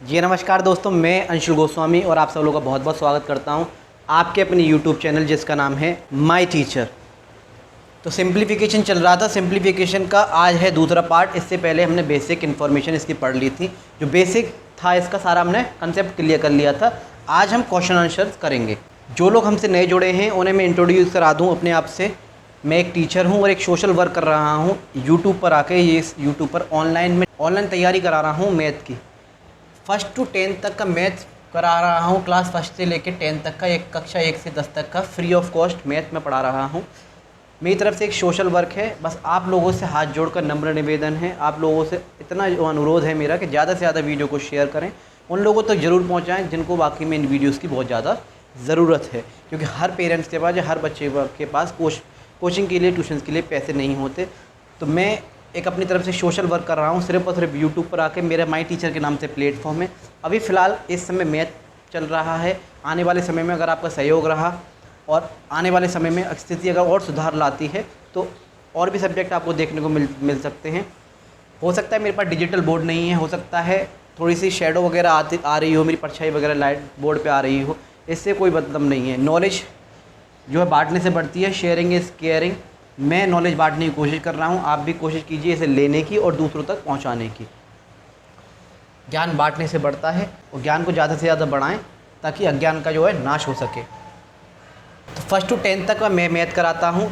जी नमस्कार दोस्तों, मैं अंशुल गोस्वामी और आप सब लोगों का बहुत बहुत स्वागत करता हूं आपके अपने यूट्यूब चैनल जिसका नाम है माय टीचर। तो सिंप्लीफिकेशन चल रहा था, सिंप्लीफिकेशन का आज है दूसरा पार्ट। इससे पहले हमने बेसिक इन्फॉर्मेशन इसकी पढ़ ली थी, जो बेसिक था इसका सारा हमने कंसेप्ट क्लियर कर लिया था। आज हम क्वेश्चन आंसर करेंगे। जो लोग हमसे नए जुड़े हैं उन्हें मैं इंट्रोड्यूस करा दूँ अपने आप से। मैं एक टीचर हूँ और एक सोशल वर्क कर रहा हूँ यूट्यूब पर आके। ये यूट्यूब पर ऑनलाइन तैयारी करा रहा हूँ मैथ की। फर्स्ट टू 10th तक का मैथ करा रहा हूँ, क्लास फर्स्ट से लेकर 10th तक का, एक कक्षा 1 से 10 तक का फ्री ऑफ कॉस्ट मैथ में पढ़ा रहा हूँ। मेरी तरफ से एक सोशल वर्क है। बस आप लोगों से हाथ जोड़कर नम्र निवेदन है, आप लोगों से इतना जो अनुरोध है मेरा कि ज़्यादा से ज़्यादा वीडियो को शेयर करें, उन लोगों तक ज़रूर पहुँचाएँ जिनको वाकई में इन वीडियोज़ की बहुत ज़्यादा ज़रूरत है। क्योंकि हर पेरेंट्स के पास या हर बच्चे के पास कोचिंग के लिए, ट्यूशन के लिए पैसे नहीं होते। तो मैं एक अपनी तरफ से सोशल वर्क कर रहा हूँ सिर्फ और सिर्फ यूट्यूब पर आके। मेरा माय टीचर के नाम से प्लेटफॉर्म है। अभी फ़िलहाल इस समय मैथ चल रहा है। आने वाले समय में अगर आपका सहयोग रहा और आने वाले समय में स्थिति अगर और सुधार लाती है तो और भी सब्जेक्ट आपको देखने को मिल सकते हैं। हो सकता है मेरे पास डिजिटल बोर्ड नहीं है, हो सकता है थोड़ी सी शेडो वगैरह आ रही हो, मेरी परछाई वगैरह लाइट बोर्ड पर आ रही हो, इससे कोई मतलब नहीं है। नॉलेज जो है बांटने से बढ़ती है, शेयरिंग इज़ केयरिंग। मैं नॉलेज बांटने की कोशिश कर रहा हूँ, आप भी कोशिश कीजिए इसे लेने की और दूसरों तक पहुँचाने की। ज्ञान बांटने से बढ़ता है और ज्ञान को ज़्यादा से ज़्यादा बढ़ाएं ताकि अज्ञान का जो है नाश हो सके। तो फर्स्ट टू 10th तक का मैं मैथ कराता हूँ।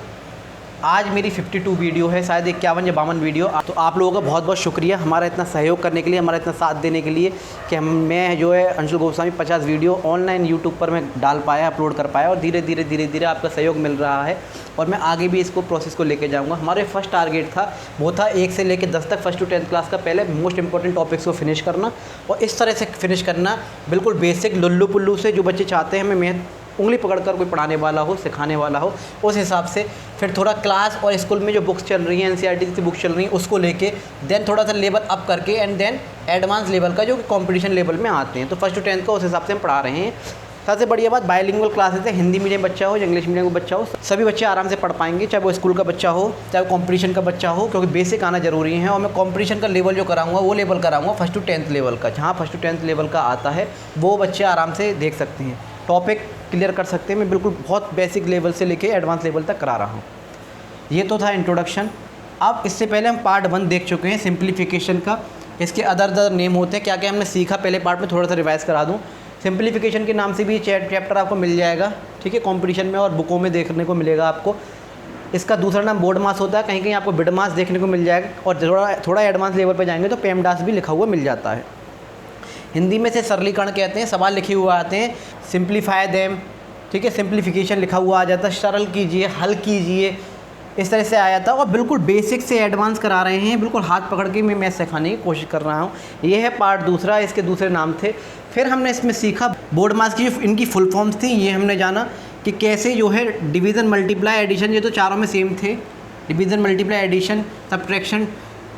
आज मेरी 52 वीडियो है, शायद 51 या 52 वीडियो। तो आप लोगों का बहुत बहुत शुक्रिया हमारा इतना सहयोग करने के लिए, हमारा इतना साथ देने के लिए कि मैं जो है Anshul Goswami 50 video online YouTube पर मैं डाल पाया, अपलोड कर पाया। और धीरे धीरे आपका सहयोग मिल रहा है और मैं आगे भी इसको प्रोसेस को लेके जाऊंगा। हमारे फर्स्ट टारगेट था वो था 1 से लेकर 10 तक, फर्स्ट टू 10th क्लास का पहले मोस्ट इंपॉर्टेंट टॉपिक्स को फिनिश करना और इस तरह से फिनिश करना बिल्कुल बेसिक लुल्लू पुल्लू से। जो बच्चे चाहते हैं हमें मैथ उंगली पकड़कर कोई पढ़ाने वाला हो, सिखाने वाला हो, उस हिसाब से फिर थोड़ा क्लास और स्कूल में जो बुक्स चल रही हैं, एनसीईआरटी की बुक्स चल रही हैं, उसको लेके देन थोड़ा सा लेवल अप करके एंड देन एडवांस लेवल का जो कंपटीशन लेवल में आते हैं। तो फर्स्ट टू 10th का उस हिसाब से हम पढ़ा रहे हैं। सबसे बढ़िया बात बायलिंगुअल क्लासेस है। हिंदी मीडियम बच्चा हो या इंग्लिश मीडियम का बच्चा हो, सभी बच्चे आराम से पढ़ पाएंगे, चाहे वो स्कूल का बच्चा हो चाहे वो कंपटीशन का बच्चा हो, क्योंकि बेसिक आना ज़रूरी है। और मैं कंपटीशन का लेवल जो कराऊंगा वो लेवल कराऊंगा फर्स्ट टू 10th लेवल का। जहाँ फर्स्ट टू 10th लेवल का आता है वो बच्चे आराम से देख सकते हैं, टॉपिक क्लियर कर सकते हैं। मैं बिल्कुल बहुत बेसिक लेवल से लेके एडवांस लेवल तक करा रहा हूँ। ये तो था इंट्रोडक्शन। अब इससे पहले हम पार्ट 1 देख चुके हैं सिंप्लीफिकेशन का। इसके अदर नेम होते हैं, क्या क्या हमने सीखा पहले पार्ट में थोड़ा सा रिवाइज करा दूँ। सिंप्लीफिकेशन के नाम से भी चैप्टर आपको मिल जाएगा, ठीक है, कंपटीशन में और बुकों में देखने को मिलेगा आपको। इसका दूसरा नाम बोर्ड मास होता है, कहीं कहीं आपको बिड मास देखने को मिल जाएगा। और थोड़ा एडवांस लेवल पर जाएंगे तो पेमडास भी लिखा हुआ मिल जाता है। हिंदी में से सरलीकरण कहते हैं, सवाल लिखे हुए आते हैं, सिंप्लीफाई देम, ठीक है, सिंप्लीफिकेशन लिखा हुआ आ जाता है, सरल कीजिए, हल कीजिए, इस तरह से आया था। और बिल्कुल बेसिक से एडवांस करा रहे हैं, बिल्कुल हाथ पकड़ के मैं मैथ सिखाने की कोशिश कर रहा हूँ। ये है पार्ट दूसरा, इसके दूसरे नाम थे। फिर हमने इसमें सीखा बोर्ड मास की जो इनकी फुल फॉर्म्स थी, ये हमने जाना कि कैसे जो है डिवीज़न, मल्टीप्लाई, एडिशन, ये तो चारों में सेम थे, डिवीज़न, मल्टीप्लाई, एडिशन, सब्ट्रैक्शन,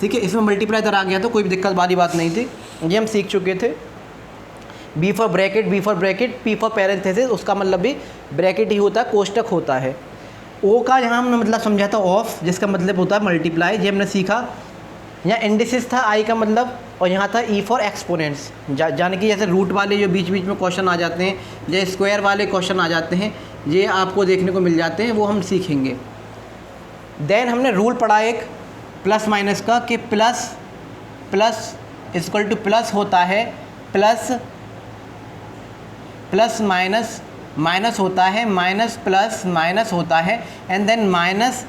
ठीक है। इसमें मल्टीप्लाई इधर आ गया तो कोई भी दिक्कत वाली बात नहीं थी, ये हम सीख चुके थे। B for bracket, P for parenthesis, उसका मतलब भी ब्रैकेट ही होता है, कोष्टक होता है। ओ का यहाँ हमने मतलब समझा था ऑफ, जिसका मतलब होता है मल्टीप्लाई, ये हमने सीखा। यहाँ इंडिसिस था आई का मतलब, और यहाँ था ई फॉर एक्सपोनेंट्स, जाने कि जैसे रूट वाले जो बीच बीच में क्वेश्चन आ जाते हैं, जैसे स्क्वायर वाले क्वेश्चन आ जाते हैं, ये आपको देखने को मिल जाते हैं, वो हम सीखेंगे। देन हमने रूल पढ़ा एक प्लस माइनस का, कि प्लस इक्वल टू प्लस होता है, प्लस माइनस होता है, माइनस प्लस माइनस होता है, and then minus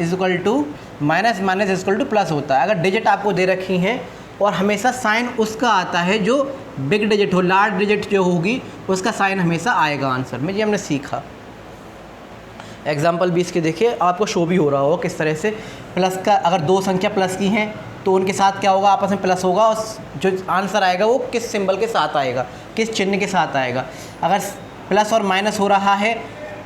equal to plus होता है। अगर डिजिट आपको दे रखी हैं और हमेशा साइन उसका आता है जो बिग डिजिट हो, लार्ज डिजिट जो होगी उसका साइन हमेशा आएगा आंसर में। ये हमने सीखा। एग्जाम्पल 20 के देखिए, आपको शो भी हो रहा होगा किस तरह से प्लस का, अगर दो संख्या प्लस की हैं तो उनके साथ क्या होगा, आपस में प्लस होगा, और जो आंसर आएगा वो किस सिंबल के साथ आएगा, किस चिन्ह के साथ आएगा। अगर प्लस और माइनस हो रहा है,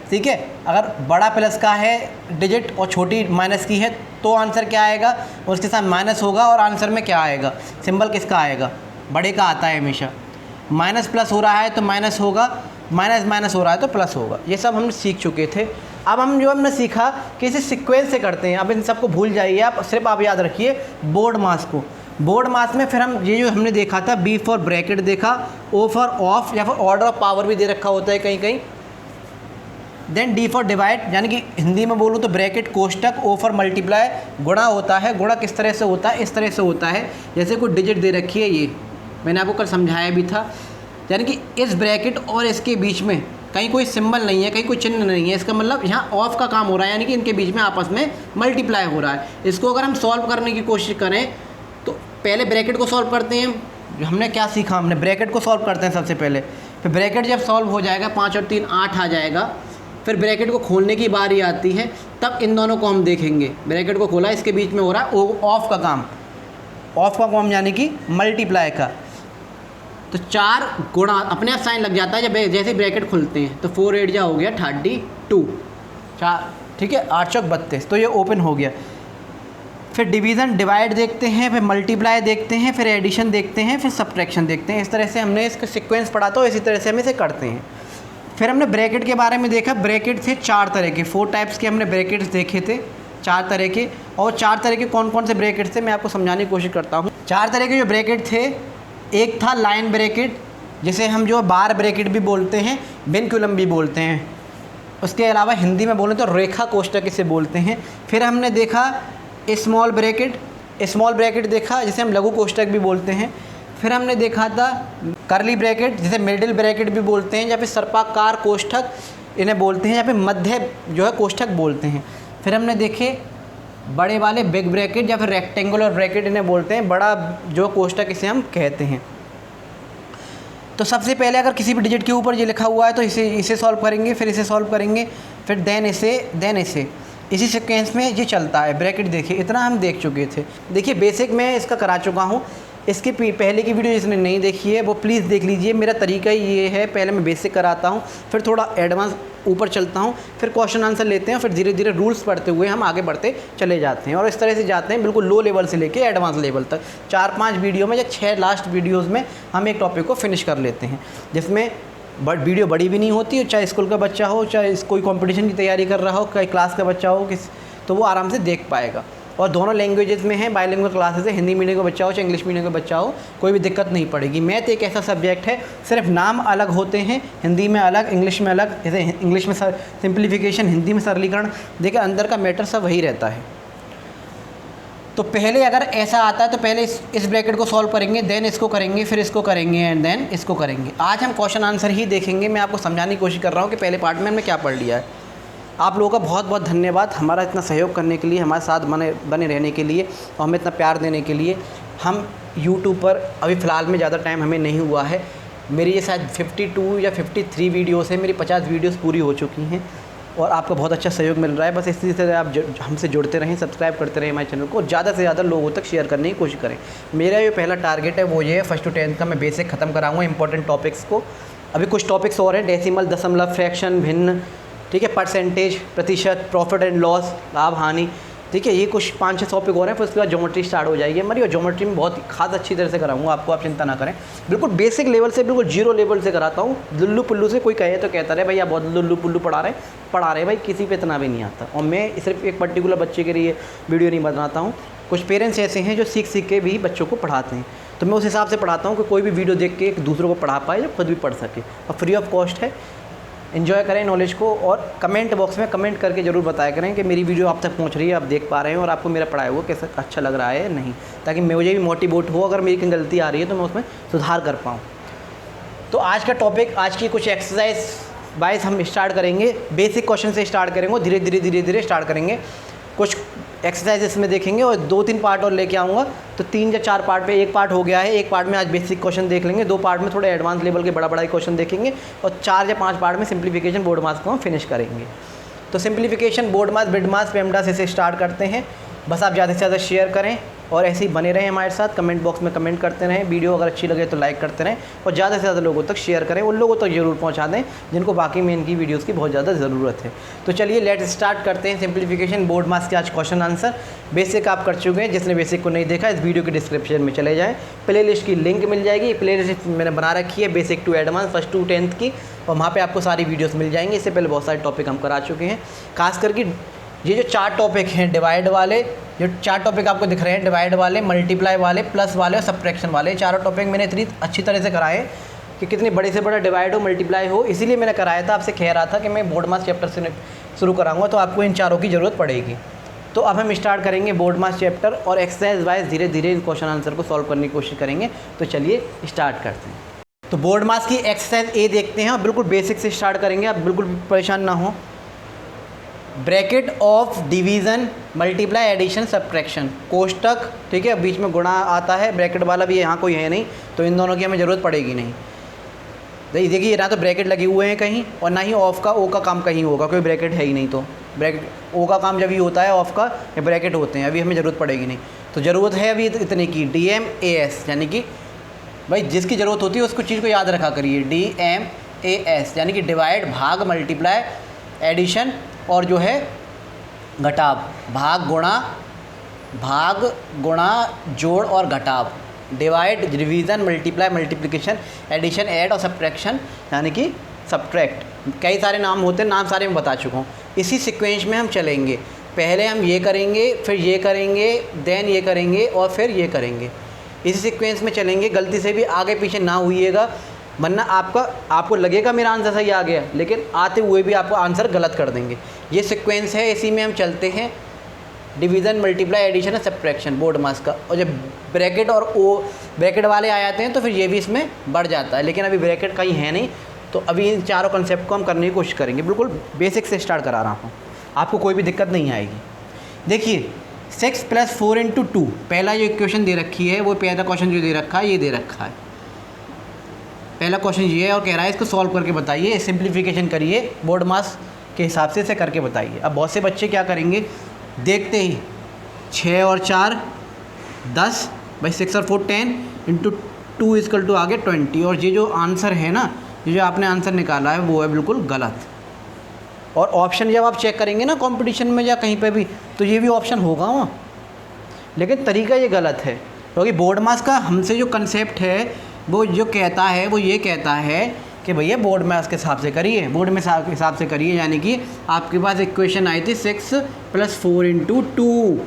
ठीक है, अगर बड़ा प्लस का है डिजिट और छोटी माइनस की है तो आंसर क्या आएगा, उसके साथ माइनस होगा और आंसर में क्या आएगा, सिंबल किसका आएगा, बड़े का आता है हमेशा। माइनस प्लस हो रहा है तो माइनस होगा, माइनस हो रहा है तो प्लस होगा। ये सब हम सीख चुके थे। अब हमने सीखा कि इसे सीक्वेंस से करते हैं। अब इन सबको भूल जाइए आप, सिर्फ आप याद रखिए बोर्ड मास को। बोर्ड मास में फिर हम ये जो हमने देखा था, बी फॉर ब्रैकेट देखा, ओ फॉर ऑफ या फिर ऑर्डर ऑफ पावर भी दे रखा होता है कहीं कहीं। देन डी फॉर डिवाइड, यानी कि हिंदी में बोलूँ तो ब्रैकेट कोष्टक, ओ फॉर मल्टीप्लाई गुणा होता है। गुणा किस तरह से होता है, इस तरह से होता है जैसे कोई डिजिट दे रखी है, ये मैंने आपको कल समझाया भी था, यानी कि इस ब्रैकेट और इसके बीच में कहीं कोई सिंबल नहीं है, कहीं कोई चिन्ह नहीं है, इसका मतलब यहाँ ऑफ का काम हो रहा है, यानी कि इनके बीच में आपस में मल्टीप्लाई हो रहा है। इसको अगर हम सॉल्व करने की कोशिश करें तो पहले ब्रैकेट को सॉल्व करते हैं। हमने क्या सीखा, हमने ब्रैकेट को सॉल्व करते हैं सबसे पहले, फिर ब्रैकेट जब सॉल्व हो जाएगा 5 और 3 8 आ जाएगा, फिर ब्रैकेट को खोलने की बारी आती है, तब इन दोनों को हम देखेंगे। ब्रैकेट को खोला, इसके बीच में हो रहा है ऑफ का काम, ऑफ का काम यानी कि मल्टीप्लाई का। तो 4 गुणा अपने आप साइन लग जाता है जब जैसे ब्रैकेट खुलते हैं, तो 4 8 जा हो गया 32, 4 ठीक है, 8 चौक 32, तो ये ओपन हो गया। फिर डिवीज़न डिवाइड देखते हैं, फिर मल्टीप्लाई देखते हैं, फिर एडिशन देखते हैं, फिर सब्ट्रैक्शन देखते हैं। इस तरह से हमने इसका सीक्वेंस पढ़ा था, इसी तरह से हम इसे करते हैं। फिर हमने ब्रैकेट के बारे में देखा, ब्रैकेट थे 4 तरह के, 4 टाइप्स के हमने ब्रैकेट्स देखे थे, 4 तरह के। और 4 तरह के कौन कौन से ब्रैकेट थे मैं आपको समझाने की कोशिश करता हूँ। 4 तरह के जो ब्रैकेट थे, एक था लाइन ब्रैकेट, जिसे हम जो बार ब्रैकेट भी बोलते हैं, विनक्यूलम भी बोलते हैं। उसके अलावा हिंदी में बोलें तो रेखा कोष्टक इसे बोलते हैं। फिर हमने देखा स्मॉल ब्रैकेट, स्मॉल ब्रैकेट देखा जिसे हम लघु कोष्टक भी बोलते हैं। फिर हमने देखा था करली ब्रैकेट, जिसे मिडिल ब्रैकेट भी बोलते हैं, या फिर सर्पाकार कोष्ठक इन्हें बोलते हैं, या फिर मध्य जो है कोष्ठक बोलते हैं। फिर हमने देखे बड़े वाले बिग ब्रैकेट या फिर रेक्टेंगुलर ब्रैकेट इन्हें बोलते हैं, बड़ा जो कोष्ठक इसे हम कहते हैं। तो सबसे पहले अगर किसी भी डिजिट के ऊपर ये लिखा हुआ है तो इसे सॉल्व करेंगे, फिर इसे सॉल्व करेंगे, फिर देन इसे, इसी सीक्वेंस में ये चलता है। ब्रैकेट देखिए, इतना हम देख चुके थे। देखिए बेसिक मैं इसका करा चुका हूँ, इसकी पहले की वीडियो जिसने नहीं देखी है वो प्लीज़ देख लीजिए। मेरा तरीका ये है, पहले मैं बेसिक कराता हूँ, फिर थोड़ा एडवांस ऊपर चलता हूँ, फिर क्वेश्चन आंसर लेते हैं, फिर धीरे धीरे रूल्स पढ़ते हुए हम आगे बढ़ते चले जाते हैं। और इस तरह से जाते हैं बिल्कुल लो लेवल से लेके एडवांस लेवल तक। 4-5 वीडियो में या 6 लास्ट वीडियोज़ में हम एक टॉपिक को फिनिश कर लेते हैं, जिसमें वीडियो बड़ी भी नहीं होती, चाहे स्कूल का बच्चा हो, चाहे कोई कॉम्पिटिशन की तैयारी कर रहा हो, कोई क्लास का बच्चा हो, तो वो आराम से देख पाएगा। और दोनों लैंग्वेजेस में है, बाइलिंगुअल क्लासेस है, हिंदी मीडियम का बच्चा हो चाहे इंग्लिश मीडियम का बच्चा हो, कोई भी दिक्कत नहीं पड़ेगी। मैथ एक ऐसा सब्जेक्ट है, सिर्फ नाम अलग होते हैं, हिंदी में अलग, इंग्लिश में अलग। जैसे इंग्लिश में सिंप्लीफिकेशन, हिंदी में सरलीकरण, देखिए अंदर का मैटर सब वही रहता है। तो पहले अगर ऐसा आता है तो पहले इस ब्रैकेट को सॉल्व करेंगे, देन इसको करेंगे, फिर इसको करेंगे एंड देन इसको करेंगे। आज हम क्वेश्चन आंसर ही देखेंगे। मैं आपको समझाने की कोशिश कर रहा हूँ कि पहले पार्ट में हमने क्या पढ़ लिया है। आप लोगों का बहुत बहुत धन्यवाद हमारा इतना सहयोग करने के लिए, हमारे साथ बने रहने के लिए और हमें इतना प्यार देने के लिए। हम YouTube पर अभी फ़िलहाल में ज़्यादा टाइम हमें नहीं हुआ है, मेरी ये शायद 52 या 53 वीडियोस है, मेरी 50 वीडियोस पूरी हो चुकी हैं और आपका बहुत अच्छा सहयोग मिल रहा है। बस इसी तरह आप हमसे जुड़ते रहें, सब्सक्राइब करते रहें हमारे चैनल को, ज़्यादा से ज़्यादा लोगों तक शेयर करने की कोशिश करें। मेरा जो पहला टारगेट है वो ये है, 1st to 10th का मैं बेसिक ख़त्म कराऊँगा, इंपॉर्टेंट टॉपिक्स को। अभी कुछ टॉपिक्स और हैं, डेसिमल, दशमलव, फ्रैक्शन, भिन्न, ठीक है, परसेंटेज, प्रतिशत, प्रॉफिट एंड लॉस, लाभ हानि, ठीक है, ये कुछ 5-6 टॉपिक और हैं। फिर उसके बाद ज्योमेट्री स्टार्ट हो जाएगी हमारी, और ज्योमेट्री में बहुत खास अच्छी तरह से कराऊंगा आपको, आप चिंता ना करें। बिल्कुल बेसिक लेवल से, बिल्कुल जीरो लेवल से कराता हूँ। लुल्लू पुल्लू से कोई कहे तो कहता रहे भाई आप बहुत लुल्लू पुल्लू पढ़ा रहे भाई, किसी पे इतना भी नहीं आता। और मैं सिर्फ एक पर्टिकुलर बच्चे के लिए वीडियो नहीं बनाता हूँ, कुछ पेरेंट्स ऐसे हैं जो सीख के भी बच्चों को पढ़ाते हैं, तो मैं उस हिसाब से पढ़ाता हूँ कि कोई भी वीडियो देख के एक दूसरों को पढ़ा पाए, जो खुद भी पढ़ सके, और फ्री ऑफ कॉस्ट है। एंजॉय करें नॉलेज को, और कमेंट बॉक्स में कमेंट करके ज़रूर बताया करें कि मेरी वीडियो आप तक पहुंच रही है, आप देख पा रहे हैं, और आपको मेरा पढ़ाया हुआ कैसा अच्छा लग रहा है नहीं, ताकि मुझे भी मोटिवेट हो, अगर मेरी कहीं गलती आ रही है तो मैं उसमें सुधार कर पाऊँ। तो आज का टॉपिक, आज की कुछ एक्सरसाइज वाइज हम स्टार्ट करेंगे। बेसिक क्वेश्चन से स्टार्ट करेंगे, धीरे धीरे स्टार्ट करेंगे। कुछ एक्सरसाइज इसमें देखेंगे और 2-3 पार्ट और लेके आऊँगा, तो 3 या 4 पार्ट पे एक पार्ट हो गया है। एक पार्ट में आज बेसिक क्वेश्चन देख लेंगे, 2 पार्ट में थोड़े एडवांस लेवल के बड़ा क्वेश्चन देखेंगे, और 4 या 5 पार्ट में सिंप्लीफिकेशन, बोर्ड मास को हम फिनिश करेंगे। तो सिंप्लीफिकेशन, बोर्ड मास, बिड मास, पेमडास, इसे स्टार्ट करते हैं। बस आप ज़्यादा से ज़्यादा शेयर करें और ऐसे ही बने रहें हमारे साथ, कमेंट बॉक्स में कमेंट करते रहें। वीडियो अगर अच्छी लगे तो लाइक करते रहें, और ज़्यादा से ज़्यादा लोगों तक शेयर करें, उन लोगों तक ज़रूर पहुंचा दें जिनको बाकी में इनकी वीडियोस की बहुत ज़्यादा ज़रूरत है। तो चलिए लेट स्टार्ट करते हैं सिंप्लीफिकेशन, बोर्ड मास के आज क्वेश्चन आंसर। बेसिक आप कर चुके हैं, जिसने बेसिक को नहीं देखा इस वीडियो के डिस्क्रिप्शन में चले जाएँ, प्ले लिस्ट की लिंक मिल जाएगी। प्ले लिस्ट मैंने बना रखी है basic to advance, 1st to 10th की, और वहाँ पर आपको सारी वीडियोज़ मिल जाएंगी। इससे पहले बहुत सारे टॉपिक हम करा चुके हैं, खास करके ये जो 4 टॉपिक हैं डिवाइड वाले, जो 4 टॉपिक आपको दिख रहे हैं डिवाइड वाले, मल्टीप्लाई वाले, प्लस वाले और सब्ट्रैक्शन वाले, चारों टॉपिक मैंने इतनी अच्छी तरह से कराए कि कितनी बड़े से बड़ा डिवाइड हो, मल्टीप्लाई हो, इसीलिए मैंने कराया था। आपसे कह रहा था कि मैं बोर्ड मास चैप्टर से शुरू कराऊंगा, तो आपको इन चारों की ज़रूरत पड़ेगी। तो अब हम स्टार्ट करेंगे बोर्ड मास चैप्टर और एक्सरसाइज वाइज धीरे धीरे इन क्वेश्चन आंसर को सॉल्व करने की कोशिश करेंगे। तो चलिए स्टार्ट करते हैं। तो बोर्ड मास की एक्सरसाइज ए देखते हैं और बिल्कुल बेसिक से स्टार्ट करेंगे, आप बिल्कुल परेशान ना हो। Bracket of division, multiply, addition, subtraction, कोष्टक, ठीक है, बीच में गुणा आता है, ब्रैकेट वाला भी यहाँ कोई है नहीं, तो इन दोनों की हमें ज़रूरत पड़ेगी नहीं। देखिए ना तो ब्रैकेट लगे हुए हैं कहीं और ना ही ऑफ का ओ का काम कहीं होगा, कोई ब्रैकेट है ही नहीं। तो ब्रैकेट ओ का काम जब ही होता है, ऑफ का या ब्रैकेट होते हैं, अभी हमें ज़रूरत पड़ेगी नहीं। तो ज़रूरत है अभी इतने की DMAS, यानी कि भाई जिसकी ज़रूरत होती है उसको चीज़ को याद रखा करिए। DMAS यानी कि डिवाइड, भाग, मल्टीप्लाई, एडिशन और जो है घटाव, भाग गुणा जोड़ और घटाव, divide, division, multiply, multiplication, addition, add और सब्ट्रैक्शन यानी कि सब्ट्रैक्ट। कई सारे नाम होते हैं, नाम सारे मैं बता चुका हूँ। इसी सीक्वेंस में हम चलेंगे, पहले हम ये करेंगे, फिर ये करेंगे, देन ये करेंगे और फिर ये करेंगे। इसी सीक्वेंस में चलेंगे, गलती से भी आगे पीछे ना हुईएगा, वरना आपको लगेगा मेरा आंसर सही आ गया, लेकिन आते हुए भी आपको आंसर गलत कर देंगे। ये सीक्वेंस है, इसी में हम चलते हैं। डिवीज़न, मल्टीप्लाई, एडिशन और सब्ट्रैक्शन बोर्ड मास का। और जब ब्रैकेट और ओ ब्रैकेट वाले आ जाते हैं तो फिर ये भी इसमें बढ़ जाता है, लेकिन अभी ब्रैकेट कहीं है नहीं, तो अभी इन चारों कंसेप्ट को हम करने की कोशिश करेंगे। बिल्कुल बेसिक से स्टार्ट करा रहा हूँ, आपको कोई भी दिक्कत नहीं आएगी। देखिए 6 + 4 × 2, पहला जो इक्वेशन दे रखी है, वो पहला क्वेश्चन जो दे रखा है ये दे रखा है। पहला क्वेश्चन ये है और कह रहा है इसको सॉल्व करके बताइए, सिंप्लीफिकेशन करिए, बोर्ड मास के हिसाब से इसे करके बताइए। अब बहुत से बच्चे क्या करेंगे, देखते ही 6 और 4 10, भाई 6 और 4 10 × 2 = आगे 20। और ये जो आंसर है ना, ये जो आपने आंसर निकाला है वो है बिल्कुल गलत। और ऑप्शन जब आप चेक करेंगे ना कंपटीशन में या कहीं पे भी, तो ये भी ऑप्शन होगा वहाँ, लेकिन तरीका ये गलत है। क्योंकि बोर्ड मास का हमसे जो कंसेप्ट है वो जो कहता है, वो ये कहता है कि भैया बोर्ड मास के हिसाब से करिए, बोर्ड में के हिसाब से करिए। यानी कि आपके पास इक्वेशन आई थी 6 + 4 × 2,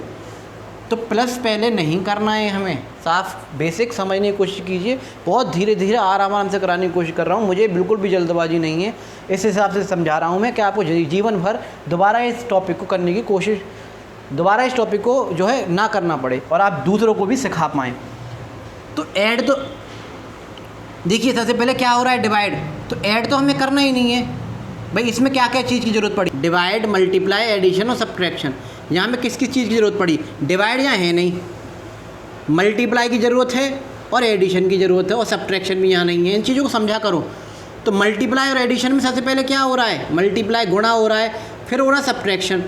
तो प्लस पहले नहीं करना है हमें, साफ बेसिक समझने की कोशिश कीजिए। बहुत धीरे धीरे आराम से कराने की कोशिश कर रहा हूँ, मुझे बिल्कुल भी जल्दबाजी नहीं है। इस हिसाब से समझा रहा हूँ मैं कि आपको जीवन भर दोबारा इस टॉपिक को करने की कोशिश, दोबारा इस टॉपिक को जो है ना करना पड़े और आप दूसरों को भी सिखा पाएँ। तो ऐड तो देखिए सबसे पहले क्या हो रहा है, डिवाइड, तो ऐड तो हमें करना ही नहीं है भाई। इसमें क्या क्या चीज़ की ज़रूरत पड़ी, डिवाइड, मल्टीप्लाई, एडिशन और सब्ट्रैक्शन। यहाँ में किस किस चीज़ की ज़रूरत पड़ी, डिवाइड यहाँ है नहीं, मल्टीप्लाई की ज़रूरत है और एडिशन की ज़रूरत है और सब्ट्रैक्शन भी यहाँ नहीं है। इन चीज़ों को समझा करो। तो मल्टीप्लाई और एडिशन में सबसे पहले क्या हो रहा है, मल्टीप्लाई गुणा हो रहा है, फिर हो रहा है सब्ट्रैक्शन।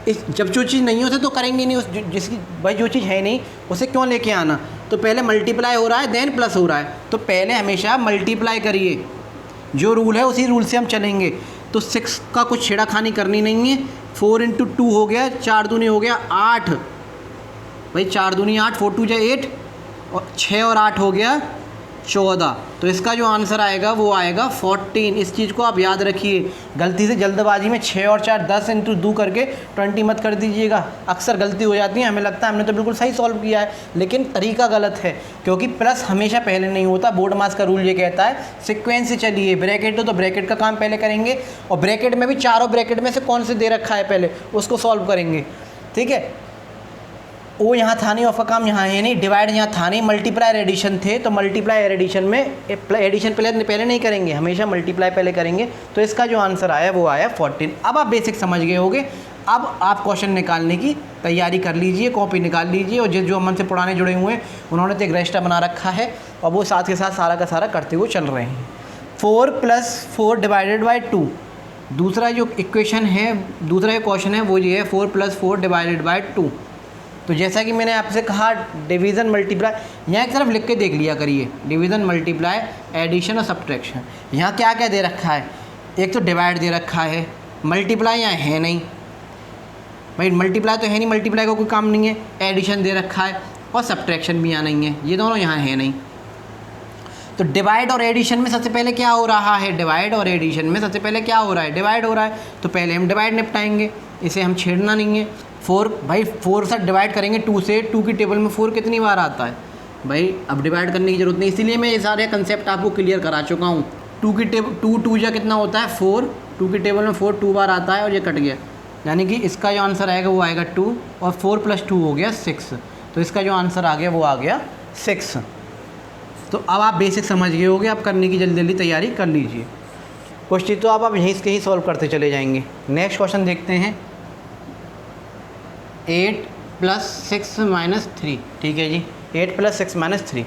जब जो चीज़ नहीं होती तो करेंगे नहीं, उस जिसकी भाई जो चीज़ है नहीं उसे क्यों लेके आना। तो पहले मल्टीप्लाई हो रहा है, देन प्लस हो रहा है, तो पहले हमेशा मल्टीप्लाई करिए, जो रूल है उसी रूल से हम चलेंगे। तो 6 का कुछ छेड़ाखानी करनी नहीं है। 4 × 2 हो गया, 4 दूनी हो गया 8, भाई 4 दूनी 8, 4 2 = 8 और 6 और 8 हो गया 14। तो इसका जो आंसर आएगा वो आएगा 14। इस चीज़ को आप याद रखिए, गलती से जल्दबाजी में 6 और 4 10 × 2 करके 20 मत कर दीजिएगा। अक्सर गलती हो जाती है, हमें लगता है हमने तो बिल्कुल सही सॉल्व किया है, लेकिन तरीका गलत है, क्योंकि प्लस हमेशा पहले नहीं होता। बोर्ड मास का रूल ये कहता है सीक्वेंस से चलिए, ब्रैकेट हो तो ब्रैकेट का काम पहले करेंगे, और ब्रैकेट में भी चारों ब्रैकेट में से कौन से दे रखा है पहले उसको सॉल्व करेंगे, ठीक है। वो यहाँ था नहीं, ऑफ का काम यहाँ है नहीं, डिवाइड यहाँ था नहीं, मल्टीप्लाई और एडिशन थे, तो मल्टीप्लाई और एडिशन में एडिशन पहले नहीं करेंगे, हमेशा मल्टीप्लाई पहले करेंगे। तो इसका जो आंसर आया वो आया 14। अब आप बेसिक समझ गए होंगे। अब आप क्वेश्चन निकालने की तैयारी कर लीजिए, कॉपी निकाल लीजिए, और जो हमसे पुराने जुड़े हुए हैं उन्होंने तो एक रजिस्टर बना रखा है और वो साथ के साथ सारा का सारा करते हुए चल रहे हैं। 4 + 4 / 2, दूसरा जो इक्वेशन है, दूसरा जो क्वेश्चन है वो ये है 4 + 4 / 2। तो जैसा कि मैंने आपसे कहा डिवीज़न, मल्टीप्लाई, यहाँ एक तरफ लिख के देख लिया करिए, डिवीज़न, मल्टीप्लाई, एडिशन और सब्ट्रैक्शन। यहाँ क्या क्या दे रखा है, एक तो डिवाइड दे रखा है, मल्टीप्लाई यहाँ है नहीं भाई, मल्टीप्लाई तो है नहीं, मल्टीप्लाई का कोई काम नहीं है, एडिशन दे रखा है और सब्ट्रैक्शन भी यहाँ नहीं है, ये दोनों यहाँ है नहीं। तो डिवाइड और एडिशन में सबसे पहले क्या हो रहा है, डिवाइड और एडिशन में सबसे पहले क्या हो रहा है, डिवाइड हो रहा है। तो पहले हम डिवाइड निपटाएंगे, इसे हम छेड़ना नहीं है। 4 भाई 4 से डिवाइड करेंगे 2 से, 2 की टेबल में 4 कितनी बार आता है भाई, अब डिवाइड करने की ज़रूरत नहीं, इसीलिए मैं ये सारे कंसेप्ट आपको क्लियर करा चुका हूँ। 2 की टेबल 2 जा कितना होता है 4, 2 की टेबल में 4 2 बार आता है और ये कट गया, यानी कि इसका जो आंसर आएगा वो आएगा 2 और 4 + 2 हो गया 6। तो इसका जो आंसर आ गया वो आ गया 6। तो अब आप बेसिक समझ गए होगे, आप करने की जल्दी जल्दी तैयारी कर लीजिए। क्वेश्चन तो आप यहीं से ही सॉल्व करते चले जाएंगे। नेक्स्ट क्वेश्चन देखते हैं, 8 + 6 - 3, ठीक है जी, 8 + 6 - 3।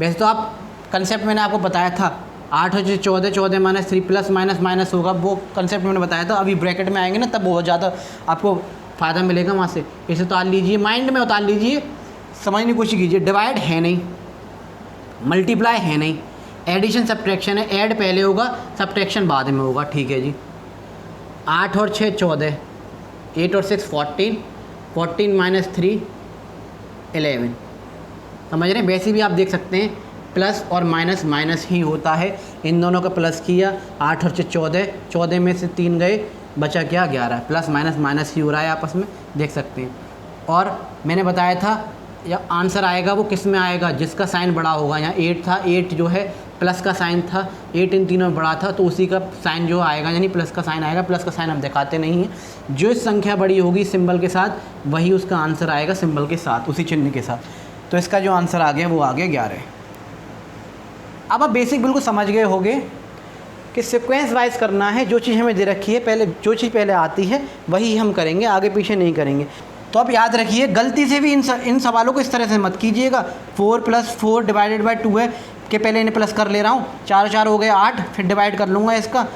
वैसे तो आप कंसेप्ट मैंने आपको बताया था, 8 हो 14, 14 - 3 प्लस माइनस माइनस होगा, वो कंसेप्ट मैंने बताया था। अभी ब्रैकेट में आएंगे ना तब बहुत ज़्यादा आपको फ़ायदा मिलेगा वहाँ से। इसे उतार लीजिए, माइंड में उतार लीजिए, समझने की कोशिश कीजिए। डिवाइड है नहीं, मल्टीप्लाई है नहीं, एडिशन सब्ट्रैक्शन है, ऐड पहले होगा सब्ट्रैक्शन बाद में होगा, ठीक है जी। 8 और 6 14, 8 और 6 14, 14 - 3 11। समझ रहे हैं, वैसे भी आप देख सकते हैं प्लस और माइनस माइनस ही होता है। इन दोनों का प्लस किया, 8 और 6 14, 14 में से 3 गए, बचा क्या 11, प्लस माइनस माइनस ही हो रहा है आपस में, देख सकते हैं। और मैंने बताया था या आंसर आएगा वो किस में आएगा, जिसका साइन बड़ा होगा। यहाँ 8 था, 8 जो है प्लस का साइन था, 8 इन तीनों में बड़ा था, तो उसी का साइन जो आएगा यानी प्लस का साइन आएगा। प्लस का साइन हम दिखाते नहीं हैं, जो संख्या बड़ी होगी सिंबल के साथ वही उसका आंसर आएगा सिंबल के साथ, उसी चिन्ह के साथ। तो इसका जो आंसर आ गया वो आ गया 11। अब आप बेसिक बिल्कुल समझ गए होंगे कि सीक्वेंस वाइज करना है, जो चीज़ हमें दे रखी है पहले, जो चीज़ पहले आती है वही हम करेंगे, आगे पीछे नहीं करेंगे। तो आप याद रखिए, गलती से भी इन सवालों को इस तरह से मत कीजिएगा। 4 + 4 / 2 है कि पहले इन्हें प्लस कर ले रहा हूँ, 4 4 हो गए 8, फिर डिवाइड कर लूँगा इसका।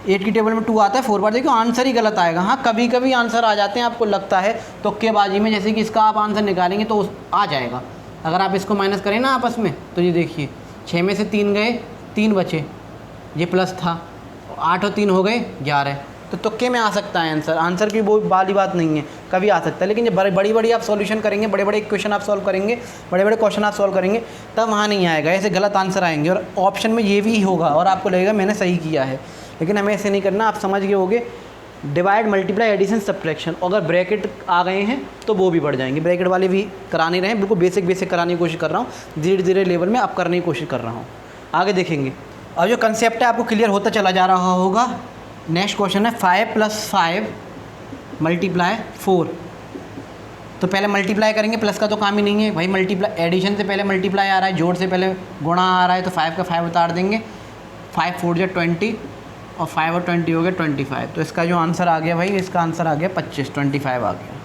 8 की टेबल में 2 आता है, 4 बार, देखो आंसर ही गलत आएगा। हाँ कभी कभी आंसर आ जाते हैं, आपको लगता है तुक्केबाजी में, जैसे कि इसका आप आंसर निकालेंगे तो आ जाएगा। अगर आप इसको माइनस करें ना आपस में, तो ये देखिए 6 में से 3 गए, 3 बचे, ये प्लस था, 8 और 3 हो गए 11। तो तुक्के में आ सकता है आंसर, आंसर की वो वाली बात नहीं है, कभी आ सकता है। लेकिन जब बड़ी बड़ी आप सॉल्यूशन करेंगे, बड़े बड़े क्वेश्चन आप सॉल्व करेंगे, बड़े बड़े क्वेश्चन आप सॉल्व करेंगे, तब वहाँ नहीं आएगा, ऐसे गलत आंसर आएंगे और ऑप्शन में ये भी होगा और आपको लगेगा मैंने सही किया है। लेकिन हमें ऐसे नहीं करना, आप समझ गए होगे। डिवाइड, मल्टीप्लाई, एडिशन, सब्ट्रैक्शन, अगर ब्रैकेट आ गए हैं तो वो भी बढ़ जाएंगे। ब्रैकेट वाले भी करा नहीं रहे हैं, बिल्कुल बेसिक कराने की कोशिश कर रहा हूँ, धीरे धीरे लेवल में अब करने की कोशिश कर रहा हूँ। आगे देखेंगे, और जो कंसेप्ट है आपको क्लियर होता चला जा रहा होगा। नेक्स्ट क्वेश्चन है 5 + 5 × 4। तो पहले मल्टीप्लाई करेंगे, प्लस का तो काम ही नहीं है भाई, मल्टीप्लाई एडिशन से पहले मल्टीप्लाई आ रहा है, जोड़ से पहले गुणा आ रहा है, तो 5 का 5 उतार देंगे, 5 4 जा 20 और 5 और 20 हो गया 25। तो इसका जो आंसर आ गया भाई, इसका आंसर आ गया 25, 25 आ गया।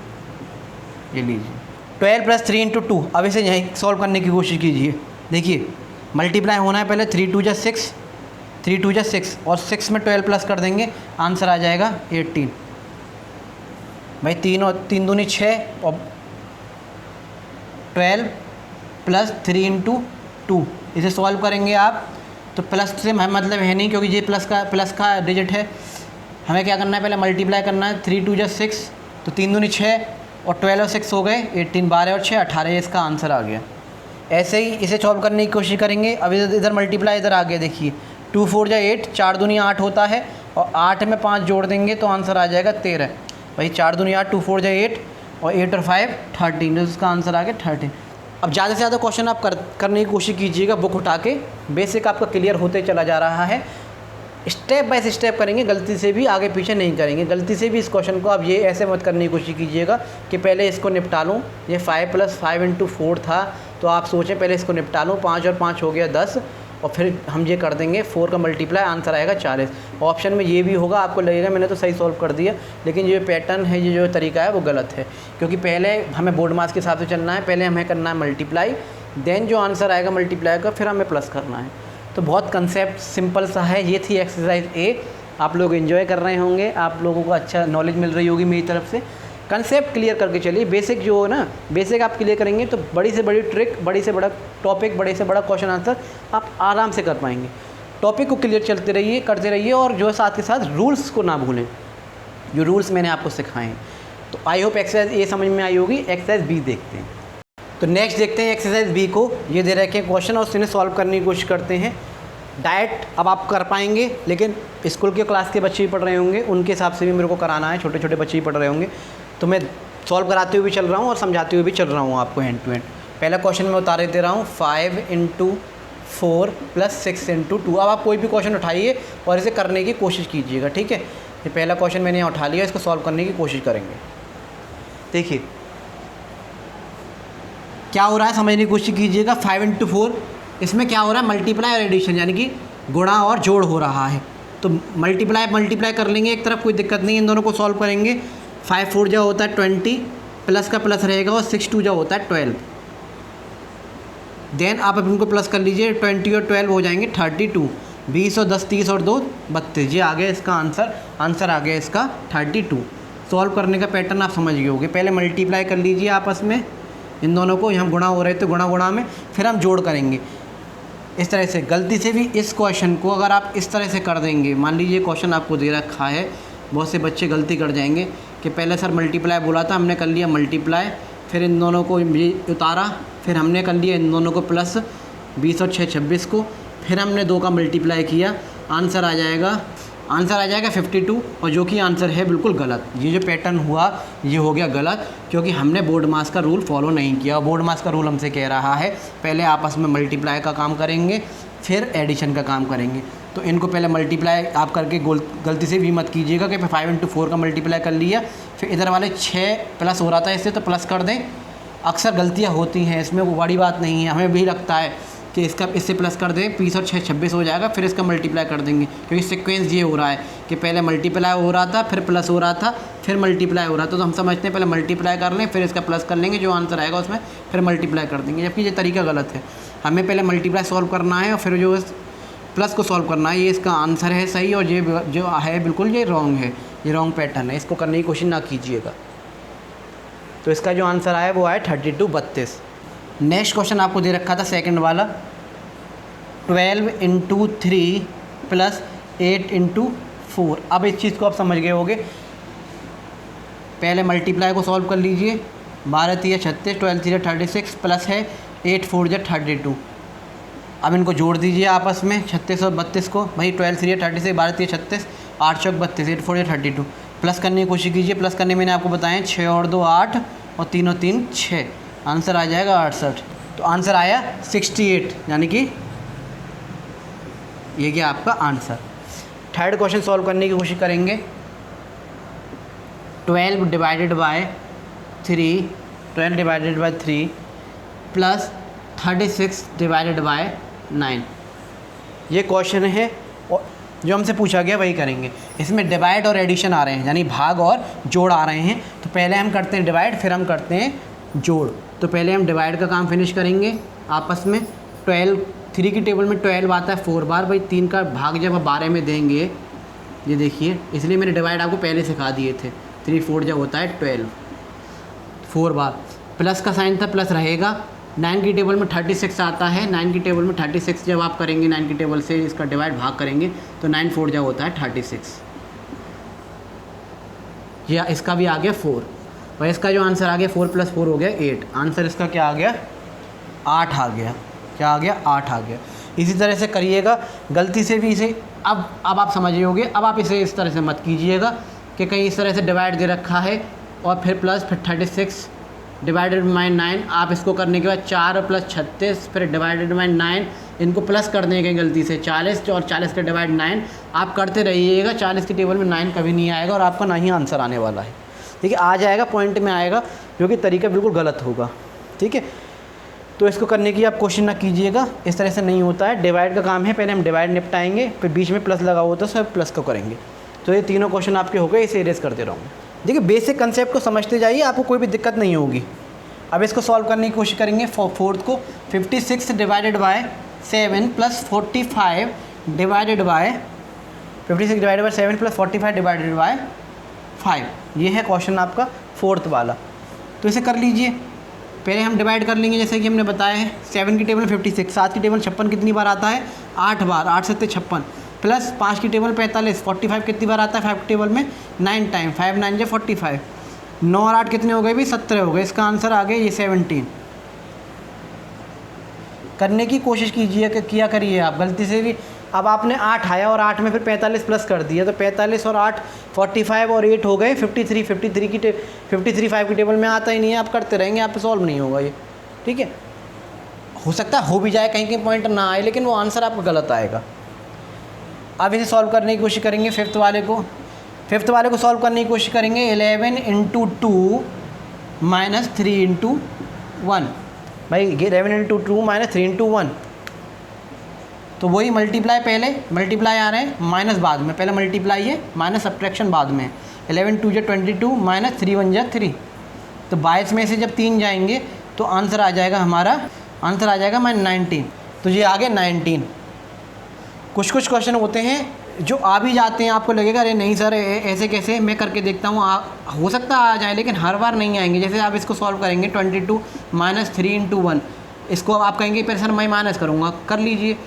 ये लीजिए 12 + 3 × 2। अब इसे यहीं सॉल्व करने की कोशिश कीजिए। देखिए मल्टीप्लाई होना है पहले, 3 2 जा 6, 3 2 जा 6 और 6 में 12 प्लस कर देंगे, आंसर आ जाएगा 18। भाई 3 और 3 दूनी 6 और 12 + 3 × 2, इसे सॉल्व करेंगे आप तो प्लस से मतलब है नहीं, क्योंकि ये प्लस का डिजिट है। हमें क्या करना है, पहले मल्टीप्लाई करना है, 3 2 जा 6, तो 3 दूनी 6 और 12 और 6 हो गए 18, 12 और 6 18, इसका आंसर आ गया। ऐसे ही इसे सॉल्व करने की कोशिश करेंगे। अब इधर मल्टीप्लाई इधर आ गया, देखिए 2 4 जा 8, 4 दूनी 8 होता है और 8 में 5 जोड़ देंगे तो आंसर आ जाएगा 13। भाई 4 दूनी 8, 2 4 जा 8 और 8 और 5 13, तो इसका आंसर आ गया 13। अब ज़्यादा से ज़्यादा क्वेश्चन आप करने की कोशिश कीजिएगा, बुक उठा के, बेसिक आपका क्लियर होते चला जा रहा है। स्टेप बाय स्टेप करेंगे, गलती से भी आगे पीछे नहीं करेंगे। गलती से भी इस क्वेश्चन को आप ये ऐसे मत करने की कोशिश कीजिएगा कि पहले इसको निपटा लूँ। ये 5 + 5 × 4 था, तो आप सोचें पहले इसको निपटा लूँ, 5 और 5 हो गया 10 और फिर हम ये कर देंगे 4 का मल्टीप्लाई, आंसर आएगा 40। ऑप्शन में ये भी होगा, आपको लगेगा मैंने तो सही सॉल्व कर दिया, लेकिन ये पैटर्न है, ये जो तरीका है वो गलत है। क्योंकि पहले हमें बोर्ड मार्क्स के हिसाब से चलना है, पहले हमें करना है मल्टीप्लाई, देन जो आंसर आएगा मल्टीप्लाई का फिर हमें प्लस करना है। तो बहुत कंसेप्ट सिंपल सा है। ये थी एक्सरसाइज ए, आप लोग एंजॉय कर रहे होंगे, आप लोगों को अच्छा नॉलेज मिल रही होगी मेरी तरफ से। कंसेप्ट क्लियर करके चलिए, बेसिक जो हो ना, बेसिक आप क्लियर करेंगे तो बड़ी से बड़ी ट्रिक, बड़ी से बड़ा टॉपिक, बड़े से बड़ा क्वेश्चन आंसर आप आराम से कर पाएंगे। टॉपिक को क्लियर चलते रहिए, करते रहिए, और जो साथ के साथ रूल्स को ना भूलें, जो रूल्स मैंने आपको सिखाए हैं। तो आई होप एक्सरसाइज ए समझ में आई होगी। एक्सरसाइज बी देखते हैं। तो नेक्स्ट देखते हैं एक्सरसाइज बी को। ये दे रखे हैं क्वेश्चन और उसने सॉल्व करने की कोशिश करते हैं। डाइट अब आप कर पाएंगे, लेकिन स्कूल के क्लास के बच्चे भी पढ़ रहे होंगे, उनके हिसाब से भी मेरे को कराना है, छोटे छोटे बच्चे भी पढ़ रहे होंगे। तो मैं सॉल्व कराते हुए भी चल रहा हूँ और समझाते हुए भी चल रहा हूँ आपको हैंड टू हैंड। पहला क्वेश्चन मैं उतारे दे रहा हूँ 5 × 4 + 6 × 2। अब आप कोई भी क्वेश्चन उठाइए और इसे करने की कोशिश कीजिएगा, ठीक है। ये पहला क्वेश्चन मैंने यहाँ उठा लिया, इसको सॉल्व करने की कोशिश करेंगे। देखिए क्या हो रहा है, समझने की कोशिश कीजिएगा। 5 × 4, इसमें क्या हो रहा है, मल्टीप्लाई और एडिशन, यानी कि गुणा और जोड़ हो रहा है। तो मल्टीप्लाई कर लेंगे एक तरफ, कोई दिक्कत नहीं, इन दोनों को सॉल्व करेंगे। 5 × 4 जो होता है 20, प्लस का प्लस रहेगा, और 6 × 2 जो होता है 12। देन आप इनको प्लस कर लीजिए, 20 और 12 हो जाएंगे 32। 20 और 10 30 और 2 32। ये आ गया इसका आंसर आ गया इसका 32। सॉल्व करने का पैटर्न आप समझ गए होंगे। पहले मल्टीप्लाई कर लीजिए आपस में इन दोनों को, यहाँ गुणा हो रहे थे, गुणा में फिर हम जोड़ करेंगे इस तरह से। गलती से भी इस क्वेश्चन को अगर आप इस तरह से कर देंगे, मान लीजिए क्वेश्चन आपको दे रखा है, बहुत से बच्चे गलती कर जाएंगे कि पहले सर मल्टीप्लाई बोला था, हमने कर लिया मल्टीप्लाई, फिर इन दोनों को उतारा, फिर हमने कर लिया इन दोनों को प्लस 20 और 6 26 को, फिर हमने 2 का मल्टीप्लाई किया, आंसर आ जाएगा 52, और जो कि आंसर है बिल्कुल गलत। ये जो पैटर्न हुआ ये हो गया गलत, क्योंकि हमने बोर्ड मास का रूल फॉलो नहीं किया। बोर्ड मास का रूल हमसे कह रहा है पहले आपस में मल्टीप्लाई का काम करेंगे, फिर एडिशन का काम करेंगे। तो इनको पहले मल्टीप्लाई आप करके गलती से भी मत कीजिएगा कि 5 × 4 का मल्टीप्लाई कर लिया, फिर इधर वाले 6 प्लस हो रहा था इससे तो प्लस कर दें। अक्सर गलतियाँ होती हैं इसमें, वो बड़ी बात नहीं है, हमें भी लगता है कि इससे प्लस कर दें, 20 और 6 26 हो जाएगा, फिर इसका मल्टीप्लाई कर देंगे, क्योंकि सीक्वेंस ये हो रहा है कि पहले मल्टीप्लाई हो रहा था, फिर प्लस हो रहा था, फिर मल्टीप्लाई हो रहा था। तो हम समझते हैं पहले मल्टीप्लाई कर लें, फिर इसका प्लस कर लेंगे, जो आंसर आएगा उसमें फिर मल्टीप्लाई कर देंगे, जबकि ये तरीका गलत है। हमें पहले मल्टीप्लाई सॉल्व करना है और फिर जो प्लस को सॉल्व करना है। ये इसका आंसर है सही, और ये जो है बिल्कुल ये रॉन्ग है, ये रॉन्ग पैटर्न है, इसको करने की कोशिश ना कीजिएगा। तो इसका जो आंसर आया वो आया 32। नेक्स्ट क्वेश्चन आपको दे रखा था सेकंड वाला, 12 × 3 + 8 × 4। अब इस चीज़ को आप समझ गए होंगे। पहले मल्टीप्लाई को सॉल्व कर लीजिए, 12 × 3 = 36, 12 × 3 = 36, प्लस है 8 × 4 = 32। अब इनको जोड़ दीजिए आपस में 36 और 32 को, भाई 12 × 3 = 36, 12 × 3 = 36, 8 × 4 = 32, 8 × 4 = 32। प्लस करने की कोशिश कीजिए, प्लस करने मैंने आपको बताया 6 और 2 8 और 3 और 3 6, आंसर आ जाएगा 68। तो आंसर आया 68, यानी कि ये क्या आपका आंसर। थर्ड क्वेश्चन सॉल्व करने की कोशिश करेंगे। 12 / 3 प्लस 36 / 9। ये क्वेश्चन है जो हमसे पूछा गया वही करेंगे। इसमें डिवाइड और एडिशन आ रहे हैं, यानी भाग और जोड़ आ रहे हैं। तो पहले हम करते हैं डिवाइड, फिर हम करते हैं जोड़। तो पहले हम डिवाइड का काम फिनिश करेंगे आपस में। 3 की टेबल में 12 आता है 4 बार, भाई 3 का भाग जब आप 12 में देंगे, ये देखिए, इसलिए मैंने डिवाइड आपको पहले सिखा दिए थे। 3 4 जब होता है 12 4 बार, प्लस का साइन था, प्लस रहेगा। 9 की टेबल में 36 आता है, 9 की टेबल में 36 जब आप करेंगे, 9 की टेबल से इसका डिवाइड भाग करेंगे तो 9 4 जब होता है 36। या इसका भी आ गया 4, और इसका जो आंसर आ गया 4 + 4 हो गया 8। आंसर इसका क्या आ गया, 8 आ गया। क्या आ गया, 8 आ गया। इसी तरह से करिएगा, गलती से भी इसे अब आप समझिए होंगे। अब आप इसे इस तरह से मत कीजिएगा कि कहीं इस तरह से डिवाइड दे रखा है और फिर प्लस, फिर 36 डिवाइडेड बाई 9। आप इसको करने के बाद 4 + 36 फिर डिवाइडेड बाई 9, इनको प्लस कर देंगे गलती से 40, और 40 का डिवाइड 9 आप करते रहिएगा। 40 की टेबल में 9 कभी नहीं आएगा और आपका ना ही आंसर आने वाला है। ठीक है, आ जाएगा, पॉइंट में आएगा, जो कि तरीका बिल्कुल गलत होगा। ठीक है, तो इसको करने की आप कोशिश ना कीजिएगा, इस तरह से नहीं होता है। डिवाइड का काम है, पहले हम डिवाइड निपटाएंगे, फिर बीच में प्लस लगा होता है, सब प्लस को करेंगे। तो ये तीनों क्वेश्चन आपके हो गए, इसे इरेज करते रहूँगा। देखिए, बेसिक कंसेप्ट को समझते जाइए, आपको कोई भी दिक्कत नहीं होगी। अब इसको सॉल्व करने की कोशिश करेंगे। फोर्थ को 56 divided by 7 plus 45 divided by 56 divided by 7 plus 45 divided by 5। ये है क्वेश्चन आपका फोर्थ वाला। तो इसे कर लीजिए। पहले हम डिवाइड कर लेंगे, जैसे कि हमने बताया है। 7 की टेबल 56, 7 की टेबल 56 कितनी बार आता है, 8 बार, 8 7 56, प्लस 5 की टेबल 45, 45 कितनी बार आता है 5 की टेबल में, 9 टाइम, 5 9 45, 9 और 8 कितने हो गए भी, 17 हो गए। इसका आंसर आ गया ये 17। करने की कोशिश कीजिए, किया करिए आप गलती से भी। अब आपने 8 आया और 8 में फिर 45 प्लस कर दिया, तो 45 और 8 45 और 8 हो गए 53। 53 की टेबल में आता ही नहीं है, आप करते रहेंगे, आप पे सॉल्व नहीं होगा ये, ठीक है। हो सकता है हो भी जाए, कहीं कहीं पॉइंट ना आए, लेकिन वो आंसर आपका गलत आएगा। अब इसे सॉल्व करने की कोशिश करेंगे। फिफ्थ वाले को सॉल्व करने की कोशिश करेंगे। 11 × 2 - 3 × 1, भाई 11 × 2 - 3 × 1, तो वही मल्टीप्लाई, पहले मल्टीप्लाई आ रहे हैं, माइनस बाद में, पहले मल्टीप्लाई है, माइनस सब्ट्रैक्शन बाद में। 11 × 2 = 22 - 3 × 1 = 3, तो 22 में से जब 3 जाएंगे तो आंसर आ जाएगा हमारा, आंसर आ जाएगा -19। तो ये आ गया 19। कुछ क्वेश्चन होते हैं जो आ भी जाते हैं, आपको लगेगा अरे नहीं सर ऐसे कैसे, मैं करके देखता हूँ, हो सकता आ जाए, लेकिन हर बार नहीं आएंगे। जैसे आप इसको सॉल्व करेंगे 22 - 3 × 1, इसको आप कहेंगे पर सर मैं माइनस करूँगा, कर लीजिए,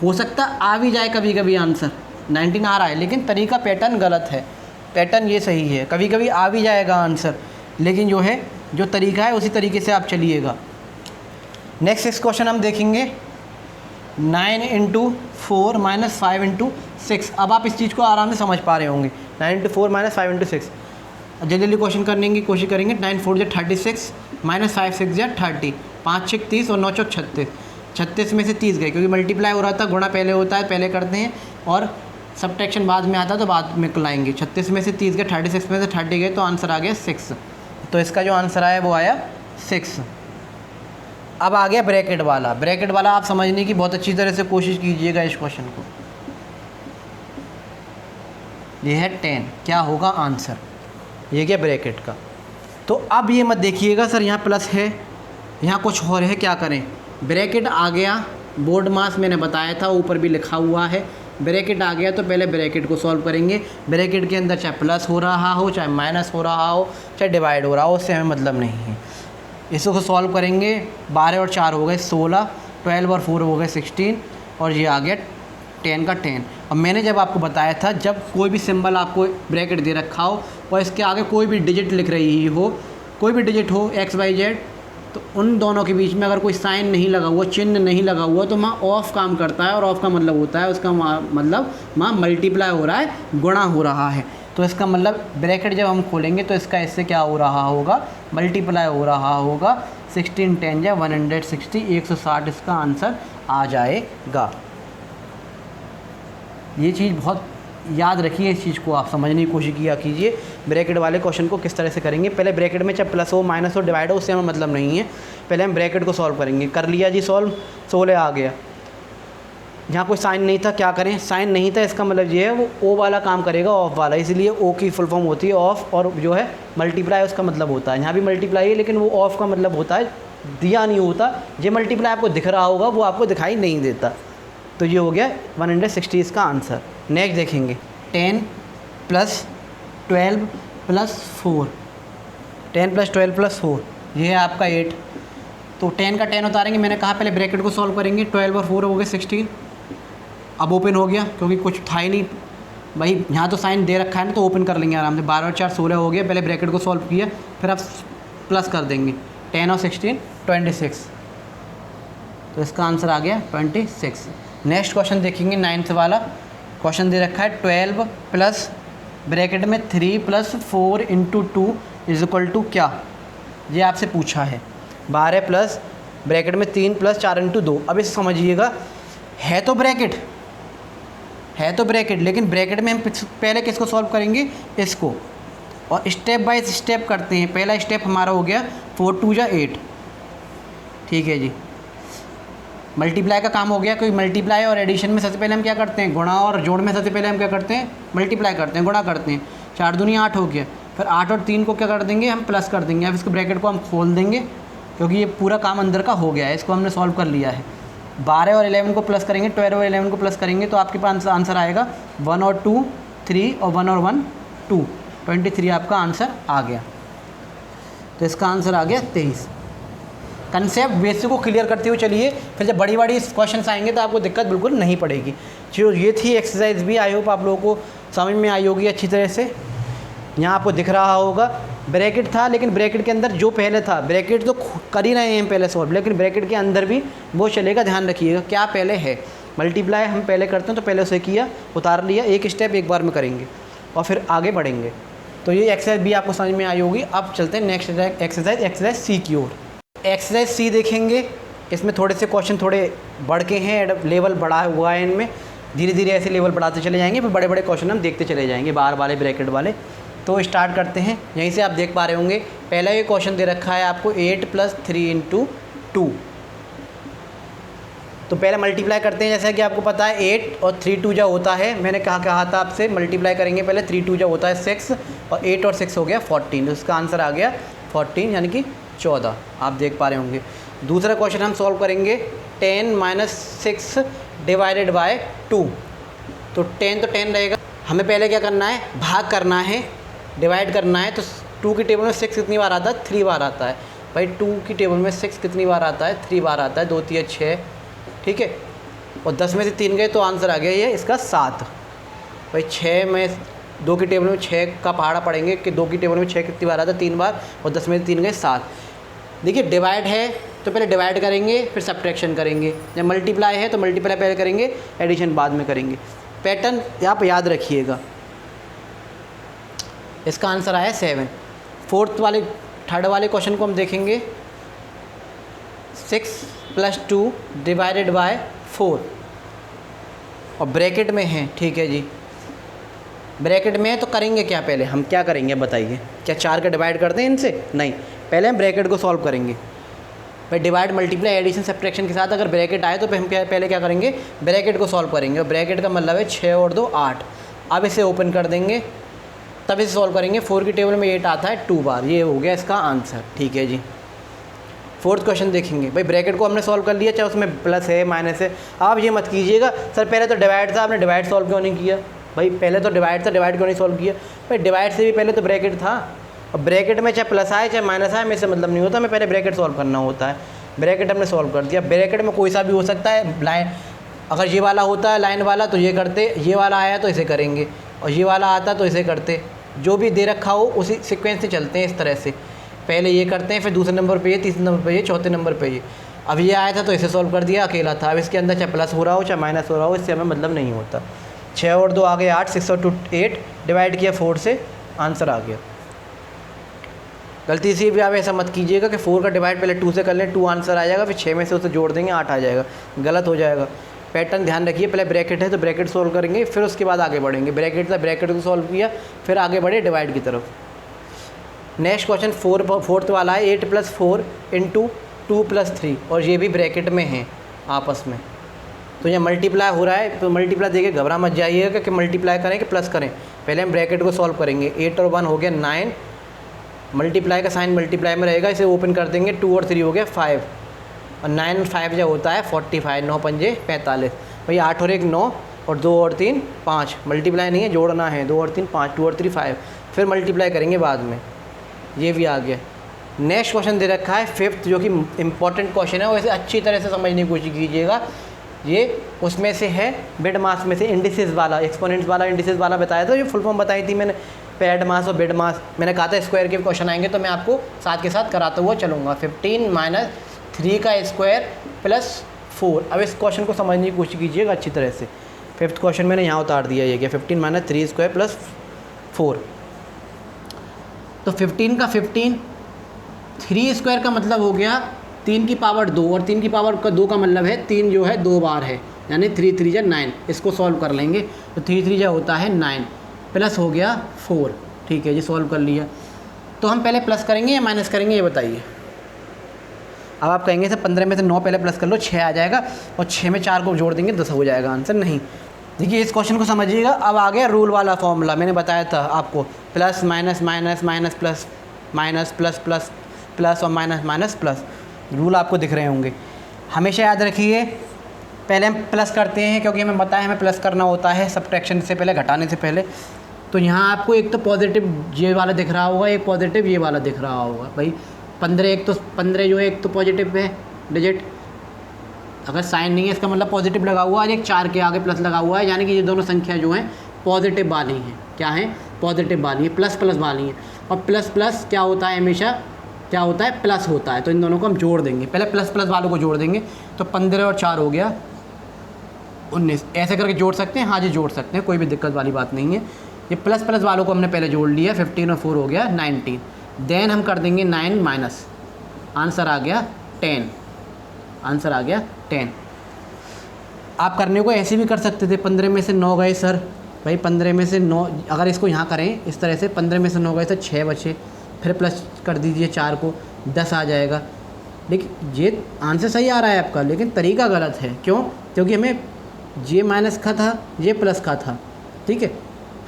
हो सकता आ भी जाए कभी कभी आंसर 19 आ रहा है, लेकिन तरीका पैटर्न गलत है। पैटर्न ये सही है, कभी कभी आ भी जाएगा आंसर, लेकिन जो तरीका है उसी तरीके से आप चलिएगा। नेक्स्ट क्वेश्चन हम देखेंगे 9 × 4 - 5 × 6। अब आप इस चीज़ को आराम से समझ पा रहे होंगे। 9 × 4 - 5 × 6, जल्दी क्वेश्चन करने की कोशिश करेंगे। 9 × 4 = 36 - 5 × 6 = 30, 5 × 6 = 30 और 9 × 4 = 36। 36 में से 30 गए, क्योंकि मल्टीप्लाई हो रहा था, गुणा पहले होता है, पहले करते हैं, और सब्ट्रैक्शन बाद में आता है, तो बाद में लाएंगे। 36 में से 30 गए, 36 में से 30 गए, तो आंसर आ गया 6। तो इसका जो आंसर आया वो आया 6। अब आ गया ब्रैकेट वाला आप समझने की बहुत अच्छी तरह से कोशिश कीजिएगा इस क्वेश्चन को। ये है 10, क्या होगा आंसर, ये क्या ब्रैकेट का। तो अब ये मत देखिएगा सर यहाँ प्लस है, यहाँ कुछ और है, क्या करें। ब्रैकेट आ गया, बोर्ड मास मैंने बताया था, ऊपर भी लिखा हुआ है। ब्रैकेट आ गया तो पहले ब्रैकेट को सॉल्व करेंगे। ब्रैकेट के अंदर चाहे प्लस हो रहा हो, चाहे माइनस हो रहा हो, चाहे डिवाइड हो रहा हो, उससे हमें मतलब नहीं है। इसको सॉल्व करेंगे। 12 और 4 हो गए 16, 12 और 4 हो गए 16, और ये आ गया 10 का 10। और मैंने जब आपको बताया था, जब कोई भी सिंबल आपको ब्रैकेट दे रखा हो और इसके आगे कोई भी डिजिट लिख रही हो, कोई भी डिजिट हो x y z, तो उन दोनों के बीच में अगर कोई साइन नहीं लगा हुआ, चिन्ह नहीं लगा हुआ, तो वहाँ ऑफ काम करता है। और ऑफ का मतलब होता है, उसका मतलब वहाँ मल्टीप्लाई हो रहा है, गुणा हो रहा है। तो इसका मतलब ब्रैकेट जब हम खोलेंगे तो इसका इससे क्या हो रहा होगा, मल्टीप्लाई हो रहा होगा। 16 10 या 160, 160 इसका आंसर आ जाएगा। ये चीज़ बहुत याद रखिए, इस चीज़ को आप समझने की कोशिश किया कीजिए। ब्रैकेट वाले क्वेश्चन को किस तरह से करेंगे, पहले ब्रैकेट में चाहे प्लस हो, माइनस हो, डिवाइड हो, उससे हमें मतलब नहीं है। पहले हम ब्रैकेट को सॉल्व करेंगे। कर लिया जी सॉल्व, 16 आ गया। जहाँ कोई साइन नहीं था, क्या करें, साइन नहीं था, इसका मतलब ये है वो ओ वाला काम करेगा, ऑफ वाला, इसलिए ओ की फुल फॉर्म होती है ऑफ, और जो है मल्टीप्लाई उसका मतलब होता है। यहाँ भी मल्टीप्लाई है, लेकिन वो ऑफ का मतलब होता है, दिया नहीं होता। ये मल्टीप्लाई आपको दिख रहा होगा, वो आपको दिखाई नहीं देता। तो ये हो गया 160 इसका आंसर। नेक्स्ट देखेंगे 10 + 12 + 4, 10 + 12 + 4, ये है आपका 8। तो 10 का 10 उतारेंगे, मैंने कहा पहले ब्रैकेट को सॉल्व करेंगे। 12 और 4 हो गए 16। अब ओपन हो गया, क्योंकि कुछ था ही नहीं भाई, यहाँ तो साइन दे रखा है ना, तो ओपन कर लेंगे आराम से। 12 और 4 16 हो गया। पहले ब्रैकेट को सॉल्व किया, फिर आप प्लस कर देंगे। 10 और 16 26, तो इसका आंसर आ गया 26। नेक्स्ट क्वेश्चन देखेंगे 9th वाला। क्वेश्चन दे रखा है 12 प्लस ब्रैकेट में 3 + 4 × 2 = क्या, ये आपसे पूछा है। 12 प्लस ब्रैकेट में 3 + 4 × 2। अब इसे समझिएगा, है तो ब्रैकेट, लेकिन ब्रैकेट में हम पहले किसको सॉल्व करेंगे, इसको, और स्टेप बाय स्टेप करते हैं। पहला स्टेप हमारा हो गया 4 × 2 = 8, ठीक है जी। मल्टीप्लाई का काम हो गया, क्योंकि मल्टीप्लाई और एडिशन में सबसे पहले हम क्या करते हैं, गुणा, और जोड़ में सबसे पहले हम क्या करते हैं, मल्टीप्लाई करते हैं, गुणा करते हैं। 4 दूनी 8 हो गया, फिर 8 और 3 को क्या कर देंगे, हम प्लस कर देंगे। अब इसको ब्रैकेट को हम खोल देंगे, क्योंकि ये पूरा काम अंदर का हो गया है, इसको हमने सॉल्व कर लिया है। 12 और 11 को प्लस करेंगे, 12 और 11 को प्लस करेंगे, तो आपके पास आंसर आएगा 1 और 2 3, और 1 और 1 2, 23 आपका आंसर आ गया। तो इसका आंसर आ गया 23। कंसेप्ट बेसिक को क्लियर करते हुए चलिए, फिर जब बड़ी बड़ी क्वेश्चंस आएंगे तो आपको दिक्कत बिल्कुल नहीं पड़ेगी। जो ये थी एक्सरसाइज भी, आई होप आप लोगों को समझ में आई होगी अच्छी तरह से। यहाँ आपको दिख रहा होगा ब्रैकेट था, लेकिन ब्रैकेट के अंदर जो पहले था, ब्रैकेट तो कर ही रहे हैं पहले सॉल्व, लेकिन ब्रैकेट के अंदर भी वो चलेगा, ध्यान रखिएगा क्या पहले है। मल्टीप्लाई हम पहले करते हैं तो पहले उसे किया, उतार लिया, एक स्टेप एक बार में करेंगे और फिर आगे बढ़ेंगे। तो ये एक्सरसाइज भी आपको समझ में आई होगी। अब चलते हैं नेक्स्ट एक्सरसाइज सी की ओर। एक्सरसाइज सी देखेंगे, इसमें थोड़े से क्वेश्चन थोड़े बढ़ के हैं, लेवल बढ़ा हुआ है इनमें, धीरे धीरे ऐसे लेवल बढ़ाते चले जाएंगे, फिर बड़े बड़े क्वेश्चन हम देखते चले जाएंगे, बार वाले, ब्रैकेट वाले। तो स्टार्ट करते हैं। यहीं से आप देख पा रहे होंगे पहला ये क्वेश्चन दे रखा है आपको 8 + 3 × 2। तो पहले मल्टीप्लाई करते हैं। जैसा कि आपको पता है 8 और 3 2 जा होता है, मैंने कहा था आपसे मल्टीप्लाई करेंगे पहले। 3 2 जा होता है 6 और 8 और 6 हो गया 14, तो उसका आंसर आ गया 14 यानी कि 14, आप देख पा रहे होंगे। दूसरा क्वेश्चन हम सॉल्व करेंगे 10 - 6 ÷ 2। तो 10 तो 10 रहेगा, हमें पहले क्या करना है, भाग करना है, डिवाइड करना है। तो 2 की टेबल में 6 कितनी बार आता है, 3 बार आता है भाई। 2 की टेबल में 6 कितनी बार आता है, 3 बार आता है, 2 3 6, ठीक है। और 10 में से 3 गए तो आंसर आ गया ये इसका 7 भाई। 6 में 2 की टेबल में 6 का पहाड़ा पड़ेंगे कि 2 की टेबल में 6 कितनी बार आता है, 3 बार, और 10 में से 3 गए 7। देखिए डिवाइड है तो पहले डिवाइड करेंगे, फिर सब्ट्रैक्शन करेंगे। जब मल्टीप्लाई है तो मल्टीप्लाई पहले करेंगे, एडिशन बाद में करेंगे। पैटर्न आप याद रखिएगा। इसका आंसर आया 7। थर्ड वाले क्वेश्चन को हम देखेंगे 6 + 2 ÷ 4 और ब्रैकेट में है, ठीक है जी। ब्रैकेट में है तो करेंगे क्या, पहले हम क्या करेंगे बताइए, क्या 4 का डिवाइड करते हैं इनसे, नहीं, पहले हम ब्रैकेट को सॉल्व करेंगे भाई। डिवाइड मल्टीप्लाई एडिशन सब्ट्रैक्शन के साथ अगर ब्रैकेट आए तो हम पहले क्या करेंगे, ब्रैकेट को सॉल्व करेंगे। ब्रैकेट का मतलब है 6 और 2 8। अब इसे ओपन कर देंगे, तब इसे सॉल्व करेंगे। 4 की टेबल में 8 आता है 2 बार, ये हो गया इसका आंसर, ठीक है जी। फोर्थ क्वेश्चन देखेंगे भाई। ब्रैकेट को हमने सॉल्व कर लिया, चाहे उसमें प्लस है माइनस है। आप ये मत कीजिएगा सर पहले तो डिवाइड था, आपने डिवाइड सॉल्व क्यों नहीं किया भाई। पहले तो डिवाइड था, डिवाइड क्यों नहीं सॉल्व किया भाई। डिवाइड से भी पहले तो ब्रैकेट था, और ब्रैकेट में चाहे प्लस आए चाहे माइनस आए, मेरे से मतलब नहीं होता, हमें पहले ब्रैकेट सॉल्व करना होता है। ब्रैकेट हमने सॉल्व कर दिया। ब्रैकेट में कोई सा भी हो सकता है, लाइन अगर ये वाला होता है लाइन वाला तो ये करते, ये वाला आया तो इसे करेंगे, और ये वाला आता तो इसे करते। जो भी दे रखा हो उसी सीक्वेंस से चलते हैं, इस तरह से पहले ये करते हैं, फिर दूसरे नंबर पे ये, तीसरे नंबर पे ये, चौथे नंबर पे ये। अब ये आया था तो इसे सॉल्व कर दिया, अकेला था। अब इसके अंदर चाहे प्लस हो रहा हो चाहे माइनस हो रहा हो, इससे हमें मतलब नहीं होता। 6 और 2 आ गए 8, 6 और 2 8, डिवाइड किया 4 से, आंसर आ गया। गलती से भी आप ऐसा मत कीजिएगा कि 4 का डिवाइड पहले 2 से कर लें, 2 आंसर आ जाएगा, फिर 6 में से उसे जोड़ देंगे 8 आ जाएगा, गलत हो जाएगा। पैटर्न ध्यान रखिए, पहले ब्रैकेट है तो ब्रैकेट सॉल्व करेंगे, फिर उसके बाद आगे बढ़ेंगे। ब्रैकेट था, ब्रैकेट को सॉल्व किया, फिर आगे बढ़े डिवाइड की तरफ। नेक्स्ट क्वेश्चन फोर्थ वाला है 8 + 4 × 2 + 3, और ये भी ब्रैकेट में है आपस में। तो ये मल्टीप्लाई हो रहा है, तो मल्टीप्लाई देखिए घबरा मत जाइएगा कि मल्टीप्लाई करें कि प्लस करें। पहले हम ब्रैकेट को सॉल्व करेंगे। 8 और 1 हो गया 9, मल्टीप्लाई का साइन मल्टीप्लाई में रहेगा, इसे ओपन कर देंगे। 2 और 3 हो गया 5, और 9 और 5 जो होता है 45, 9 पंजे 45 भाई। 8 और 1 9, और 2 और 3 5, मल्टीप्लाई नहीं है जोड़ना है। 2 और 3 5, 2 और 3 5, फिर मल्टीप्लाई करेंगे बाद में। ये भी आ गया। नेक्स्ट क्वेश्चन दे रखा है 5th, जो कि इंपॉर्टेंट क्वेश्चन है, वैसे अच्छी तरह से समझने की कोशिश कीजिएगा। ये उसमें से है बेड मास में से, इंडिसेस वाला, एक्सपोनेंट्स वाला, इंडिसेस वाला बताया था। ये फुल फॉर्म बताई थी मैंने, पैड मास और बेड मास। मैंने कहा था स्क्वायर के क्वेश्चन आएंगे तो मैं आपको साथ के साथ कराता हुआ चलूँगा। 15 - 3 का स्क्वायर + 4। अब इस क्वेश्चन को समझने की कोशिश कीजिएगा अच्छी तरह से। 5th क्वेश्चन मैंने यहाँ उतार दिया, ये क्या 15 - 3 स्क्वायर + 4। तो 15 का 15, 3 स्क्वायर का मतलब हो गया 3 की पावर 2, और 3 की पावर 2 का मतलब है 3 जो है 2 बार है, यानी 3 3 जा 9। इसको सॉल्व कर लेंगे तो 3 3 जा होता है 9, प्लस हो गया 4, ठीक है जी, सॉल्व कर लिया। तो हम पहले प्लस करेंगे या माइनस करेंगे ये बताइए। अब आप कहेंगे सर 15 में से 9 पहले प्लस कर लो, 6 आ जाएगा, और 6 में 4 को जोड़ देंगे 10 हो जाएगा आंसर। नहीं, देखिए इस क्वेश्चन को समझिएगा। अब आ गया रूल वाला फॉर्मूला, मैंने बताया था आपको, plus minus minus minus plus, minus plus plus plus, और माइनस माइनस प्लस। रूल आपको दिख रहे होंगे, हमेशा याद रखिए। पहले हम प्लस करते हैं क्योंकि हमें पता है हमें प्लस करना होता है सब्ट्रैक्शन से पहले, घटाने से पहले। तो यहाँ आपको एक तो पॉजिटिव ये वाला दिख रहा होगा, एक पॉजिटिव ये वाला दिख रहा होगा भाई। 15, एक तो 15 जो है एक तो पॉजिटिव है डिजिट, अगर साइन नहीं है इसका मतलब पॉजिटिव लगा हुआ है, एक 4 के आगे प्लस लगा हुआ है, यानी कि ये दोनों संख्या जो हैं पॉजिटिव वाली हैं। क्या हैं? पॉजिटिव वाली है, प्लस प्लस वाली है। और प्लस प्लस क्या होता है हमेशा, क्या होता है, प्लस होता है। तो इन दोनों को हम जोड़ देंगे, पहले प्लस प्लस वालों को जोड़ देंगे। तो 15 और 4 हो गया 19, ऐसे करके जोड़ सकते हैं। हाँ जी जोड़ सकते हैं, कोई भी दिक्कत वाली बात नहीं है। ये प्लस प्लस वालों को हमने पहले जोड़ लिया, 15 और 4 हो गया 19। देन हम कर देंगे 9 माइनस, आंसर आ गया 10, आंसर आ गया 10। आप करने को ऐसे भी कर सकते थे, 15 में से 9 गए सर, भाई 15 में से 9, अगर इसको यहाँ करें इस तरह से, 15 में से 9 गए तो 6 बचे, फिर प्लस कर दीजिए 4 को, 10 आ जाएगा। लेकिन ये आंसर सही आ रहा है आपका, लेकिन तरीका गलत है। क्यों? क्योंकि हमें ये माइनस का था, ये प्लस का था, ठीक है।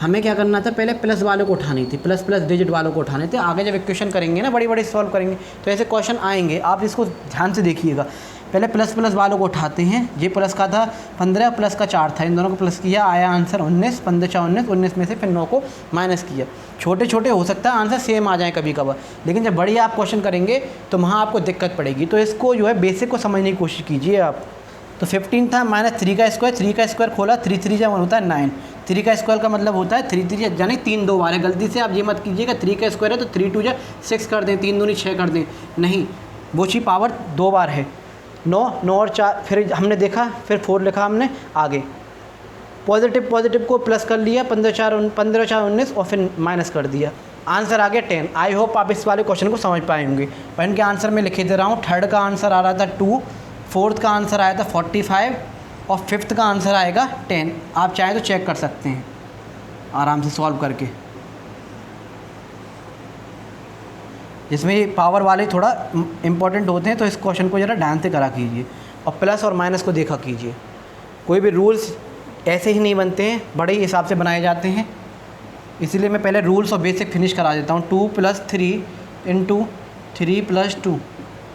हमें क्या करना था, पहले प्लस वालों को उठानी थी, प्लस प्लस डिजिट वालों को उठाने थे। आगे जब इक्वेशन करेंगे ना, बड़ी बड़ी सॉल्व करेंगे तो ऐसे क्वेश्चन आएंगे, आप इसको ध्यान से देखिएगा। पहले प्लस प्लस वालों को उठाते हैं, ये प्लस का था 15, प्लस का 4 था, इन दोनों को प्लस किया, आया आंसर 19, 15 4 19, 19 में से फिर 9 को माइनस किया। छोटे छोटे हो सकता है आंसर सेम आ जाए कभी कभार, लेकिन जब बड़ी आप क्वेश्चन करेंगे तो वहाँ आपको दिक्कत पड़ेगी। तो इसको जो है बेसिक को समझने की कोशिश कीजिए आप। तो 15 था माइनस 3 का स्क्वायर, 3 का स्क्वायर खोला, 3 3 जब होता है 9, 3 का स्क्वायर का मतलब होता है 3 3 यानी 3 2 बार है। गलती से आप ये मत कीजिएगा 3 का स्क्वायर है तो 3 2 6 कर दें, 3 दूनी 6 कर दें, नहीं, वो चीज़ पावर 2 बार है। 9 9 और 4, फिर हमने देखा, फिर 4 लिखा हमने आगे, पॉजिटिव पॉजिटिव को प्लस कर लिया, 15 4 19 और फिर माइनस कर दिया, आंसर आ गया 10। आई होप आप इस वाले क्वेश्चन को समझ पाए होंगे। पर इनके आंसर में लिखे दे रहा हूँ, थर्ड का आंसर आ रहा था 2, फोर्थ का आंसर आया था 45 और फिफ्थ का आंसर आएगा 10। आप चाहें तो चेक कर सकते हैं आराम से सॉल्व करके। जिसमें ये पावर वाले थोड़ा इंपॉर्टेंट होते हैं, तो इस क्वेश्चन को ज़रा ध्यान से करा कीजिए और प्लस और माइनस को देखा कीजिए। कोई भी रूल्स ऐसे ही नहीं बनते हैं, बड़े ही हिसाब से बनाए जाते हैं। इसीलिए मैं पहले रूल्स और बेसिक फिनिश करा देता हूँ। 2 + 3 × 3 + 2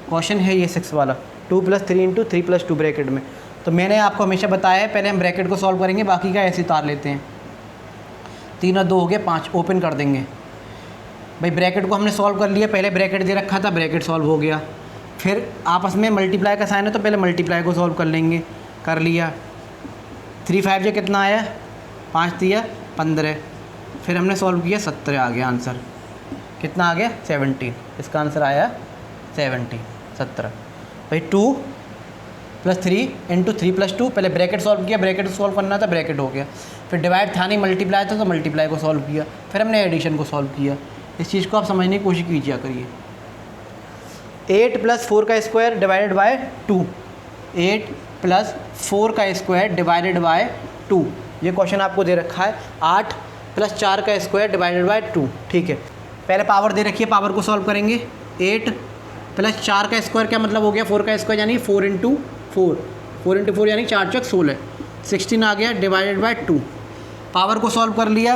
क्वेश्चन है ये 6 वाला, 2 + 3 × 3 + 2 ब्रैकेट में। तो मैंने आपको हमेशा बताया है, पहले हम ब्रैकेट को सॉल्व करेंगे, बाकी का ऐसे उतार लेते हैं। 3 और 2 हो गए 5, ओपन कर देंगे। भाई ब्रैकेट को हमने सॉल्व कर लिया, पहले ब्रैकेट दे रखा था, ब्रैकेट सॉल्व हो गया। फिर आपस में मल्टीप्लाई का साइन है तो पहले मल्टीप्लाई को सॉल्व कर लेंगे, कर लिया। 3 5 जो कितना आया, 5 दिया 15, फिर हमने सॉल्व किया 17 आ गया आंसर। कितना आ गया 17, इसका आंसर आया 17। भाई 2 + 3 × 3 + 2, पहले ब्रैकेट सॉल्व किया, ब्रैकेट सॉल्व करना था, ब्रैकेट हो गया। फिर डिवाइड था नहीं, मल्टीप्लाई था तो मल्टीप्लाई को सॉल्व किया, फिर हमने एडिशन को सॉल्व किया। इस चीज़ को आप समझने की कोशिश कीजिए करिए। 8 + 4 का स्क्वायर डिवाइडेड बाय 2, 8 + 4 का स्क्वायर डिवाइडेड बाय 2, ये क्वेश्चन आपको दे रखा है। 8 + 4 का स्क्वायर डिवाइडेड बाय 2, ठीक है। पहले पावर दे रखी है, पावर को सॉल्व करेंगे। 8 + 4 का स्क्वायर क्या मतलब हो गया, 4 का स्क्वायर यानी 4 × 4, 4 × 4 यानी 4 × 16, 16 आ गया डिवाइडेड बाय 2। पावर को सॉल्व कर लिया।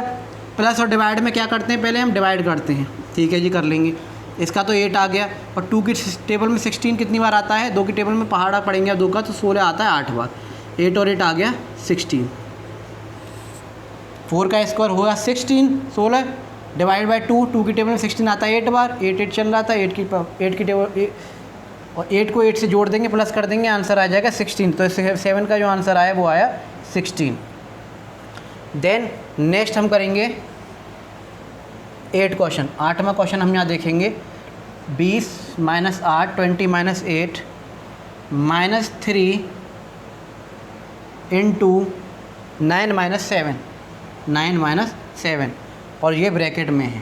प्लस और डिवाइड में क्या करते हैं, पहले हम डिवाइड करते हैं, ठीक है जी, कर लेंगे। इसका तो 8 आ गया, और 2 की टेबल में 16 कितनी बार आता है, 2 की टेबल में पहाड़ा पड़ेंगे 2 का तो 16 आता है 8 बार। 8 और 8 आ गया 16। 4 का स्क्वायर होगा 16, 16 डिवाइड बाय 2, 2 की टेबल में 16 आता है 8 बार, 8 8 चल रहा था, 8 की टेबल और 8 को 8 से जोड़ देंगे, प्लस कर देंगे, आंसर आ जाएगा 16। तो 7 का जो आंसर आया वो आया 16। देन नेक्स्ट हम करेंगे 8 क्वेश्चन, 8वां क्वेश्चन हम यहाँ देखेंगे। 20 - 8 20 - 8 -3 × 9 - 7, 9 - 7, और ये ब्रैकेट में है।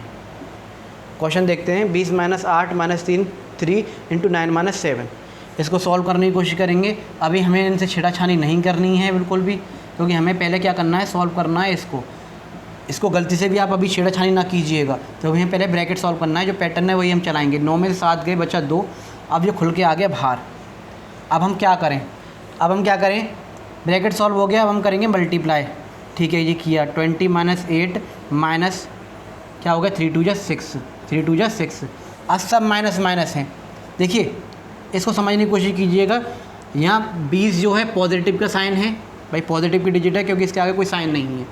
क्वेश्चन देखते हैं। 20 - 8 -3 3 × 9 - 7, इसको सॉल्व करने की कोशिश करेंगे। अभी हमें इनसे छेड़ाछानी नहीं करनी है बिल्कुल भी, क्योंकि हमें पहले क्या करना है, सॉल्व करना है इसको गलती से भी आप अभी छेड़ाछानी ना कीजिएगा। तो हमें पहले ब्रैकेट सॉल्व करना है, जो पैटर्न है वही हम चलाएंगे। 9 में से 7 गए, बचा 2, अब ये खुल के आ गया बाहर। अब हम क्या करें, ब्रैकेट सॉल्व हो गया, अब हम करेंगे मल्टीप्लाई, ठीक है, ये किया। 20 - 8 माइनस क्या हो गया, 3 2 6, 3 2 6। अब सब माइनस माइनस हैं, देखिए इसको समझने की कोशिश कीजिएगा। यहाँ 20 जो है पॉजिटिव का साइन है, भाई पॉजिटिव की डिजिट है क्योंकि इसके आगे कोई साइन नहीं है,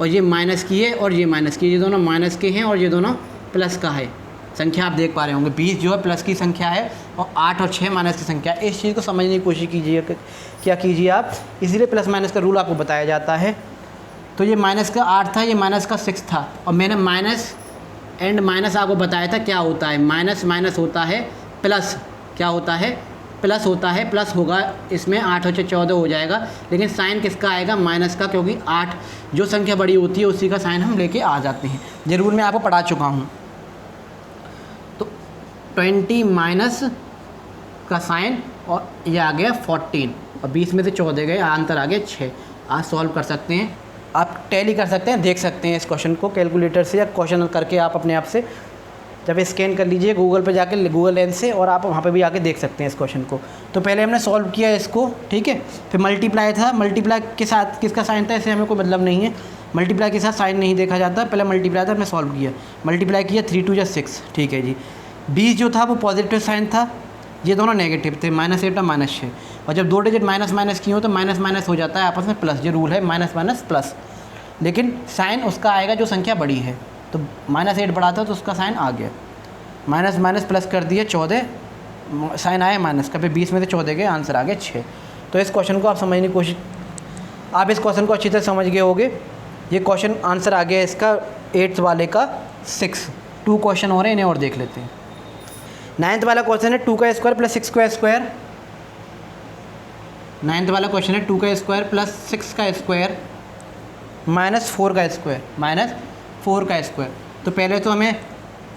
और ये माइनस की है और ये माइनस की है, ये दोनों माइनस के हैं और ये दोनों प्लस का है। संख्या आप देख पा रहे होंगे, 20 जो है प्लस की संख्या है और 8 और 6 माइनस की संख्या है। इस चीज़ को समझने की कोशिश कीजिए, क्या कीजिए आप, इसीलिए प्लस माइनस का रूल आपको बताया जाता है। तो ये माइनस का 8 था, ये माइनस का 6 था, और मैंने माइनस एंड माइनस आपको बताया था क्या होता है, माइनस माइनस होता है प्लस, क्या होता है प्लस होता है, प्लस होगा इसमें 8 और 14 हो जाएगा, लेकिन साइन किसका आएगा, माइनस का, क्योंकि 8 जो संख्या बड़ी होती है उसी का साइन हम लेके आ जाते हैं। ये रूल मैं आपको पढ़ा चुका हूँ। तो 20 माइनस का साइन और ये आ गया 14 और 20 में से 14 गए, आंसर आ गया 6। आज सॉल्व कर सकते हैं, आप टैली कर सकते हैं, देख सकते हैं इस क्वेश्चन को कैलकुलेटर से या क्वेश्चन करके आप अपने आप से जब स्कैन कर लीजिए गूगल पे जाके, गूगल लेंस से, और आप वहाँ पे भी आके देख सकते हैं इस क्वेश्चन को। तो पहले हमने सॉल्व किया इसको, ठीक है, फिर मल्टीप्लाई था, मल्टीप्लाई के साथ किसका साइन था इससे हमें कोई मतलब नहीं है, मल्टीप्लाई के साथ साइन नहीं देखा जाता, पहले मल्टीप्लाई था, हमने सॉल्व किया, मल्टीप्लाई किया 3 2 6, ठीक है जी। 20 जो था वो पॉजिटिव साइन था, ये दोनों नेगेटिव थे, -8 और -6, और जब 2 डिजिट माइनस माइनस की हो तो माइनस माइनस हो जाता है आपस में प्लस, ये रूल है माइनस माइनस प्लस, लेकिन साइन उसका आएगा जो संख्या बड़ी है, तो -8 बड़ा था तो उसका साइन आ गया, माइनस माइनस प्लस कर दिए 14, साइन आया माइनस का, फिर 20 में से 14 के आंसर आ गए 6। तो इस क्वेश्चन को आप समझने की कोशिश, आप इस क्वेश्चन को अच्छी तरह समझ गए होगे। ये क्वेश्चन आंसर आ गया इसका 8th वाले का 6। 2 क्वेश्चन हो रहे हैं, इन्हें और देख लेते हैं। 9th वाला क्वेश्चन है 2 का स्क्वायर प्लस 6 का स्क्वायर। 9th वाला क्वेश्चन है 2 का स्क्वायर प्लस 6 का स्क्वायर -4 का स्क्वायर, -4 का स्क्वायर। तो पहले तो हमें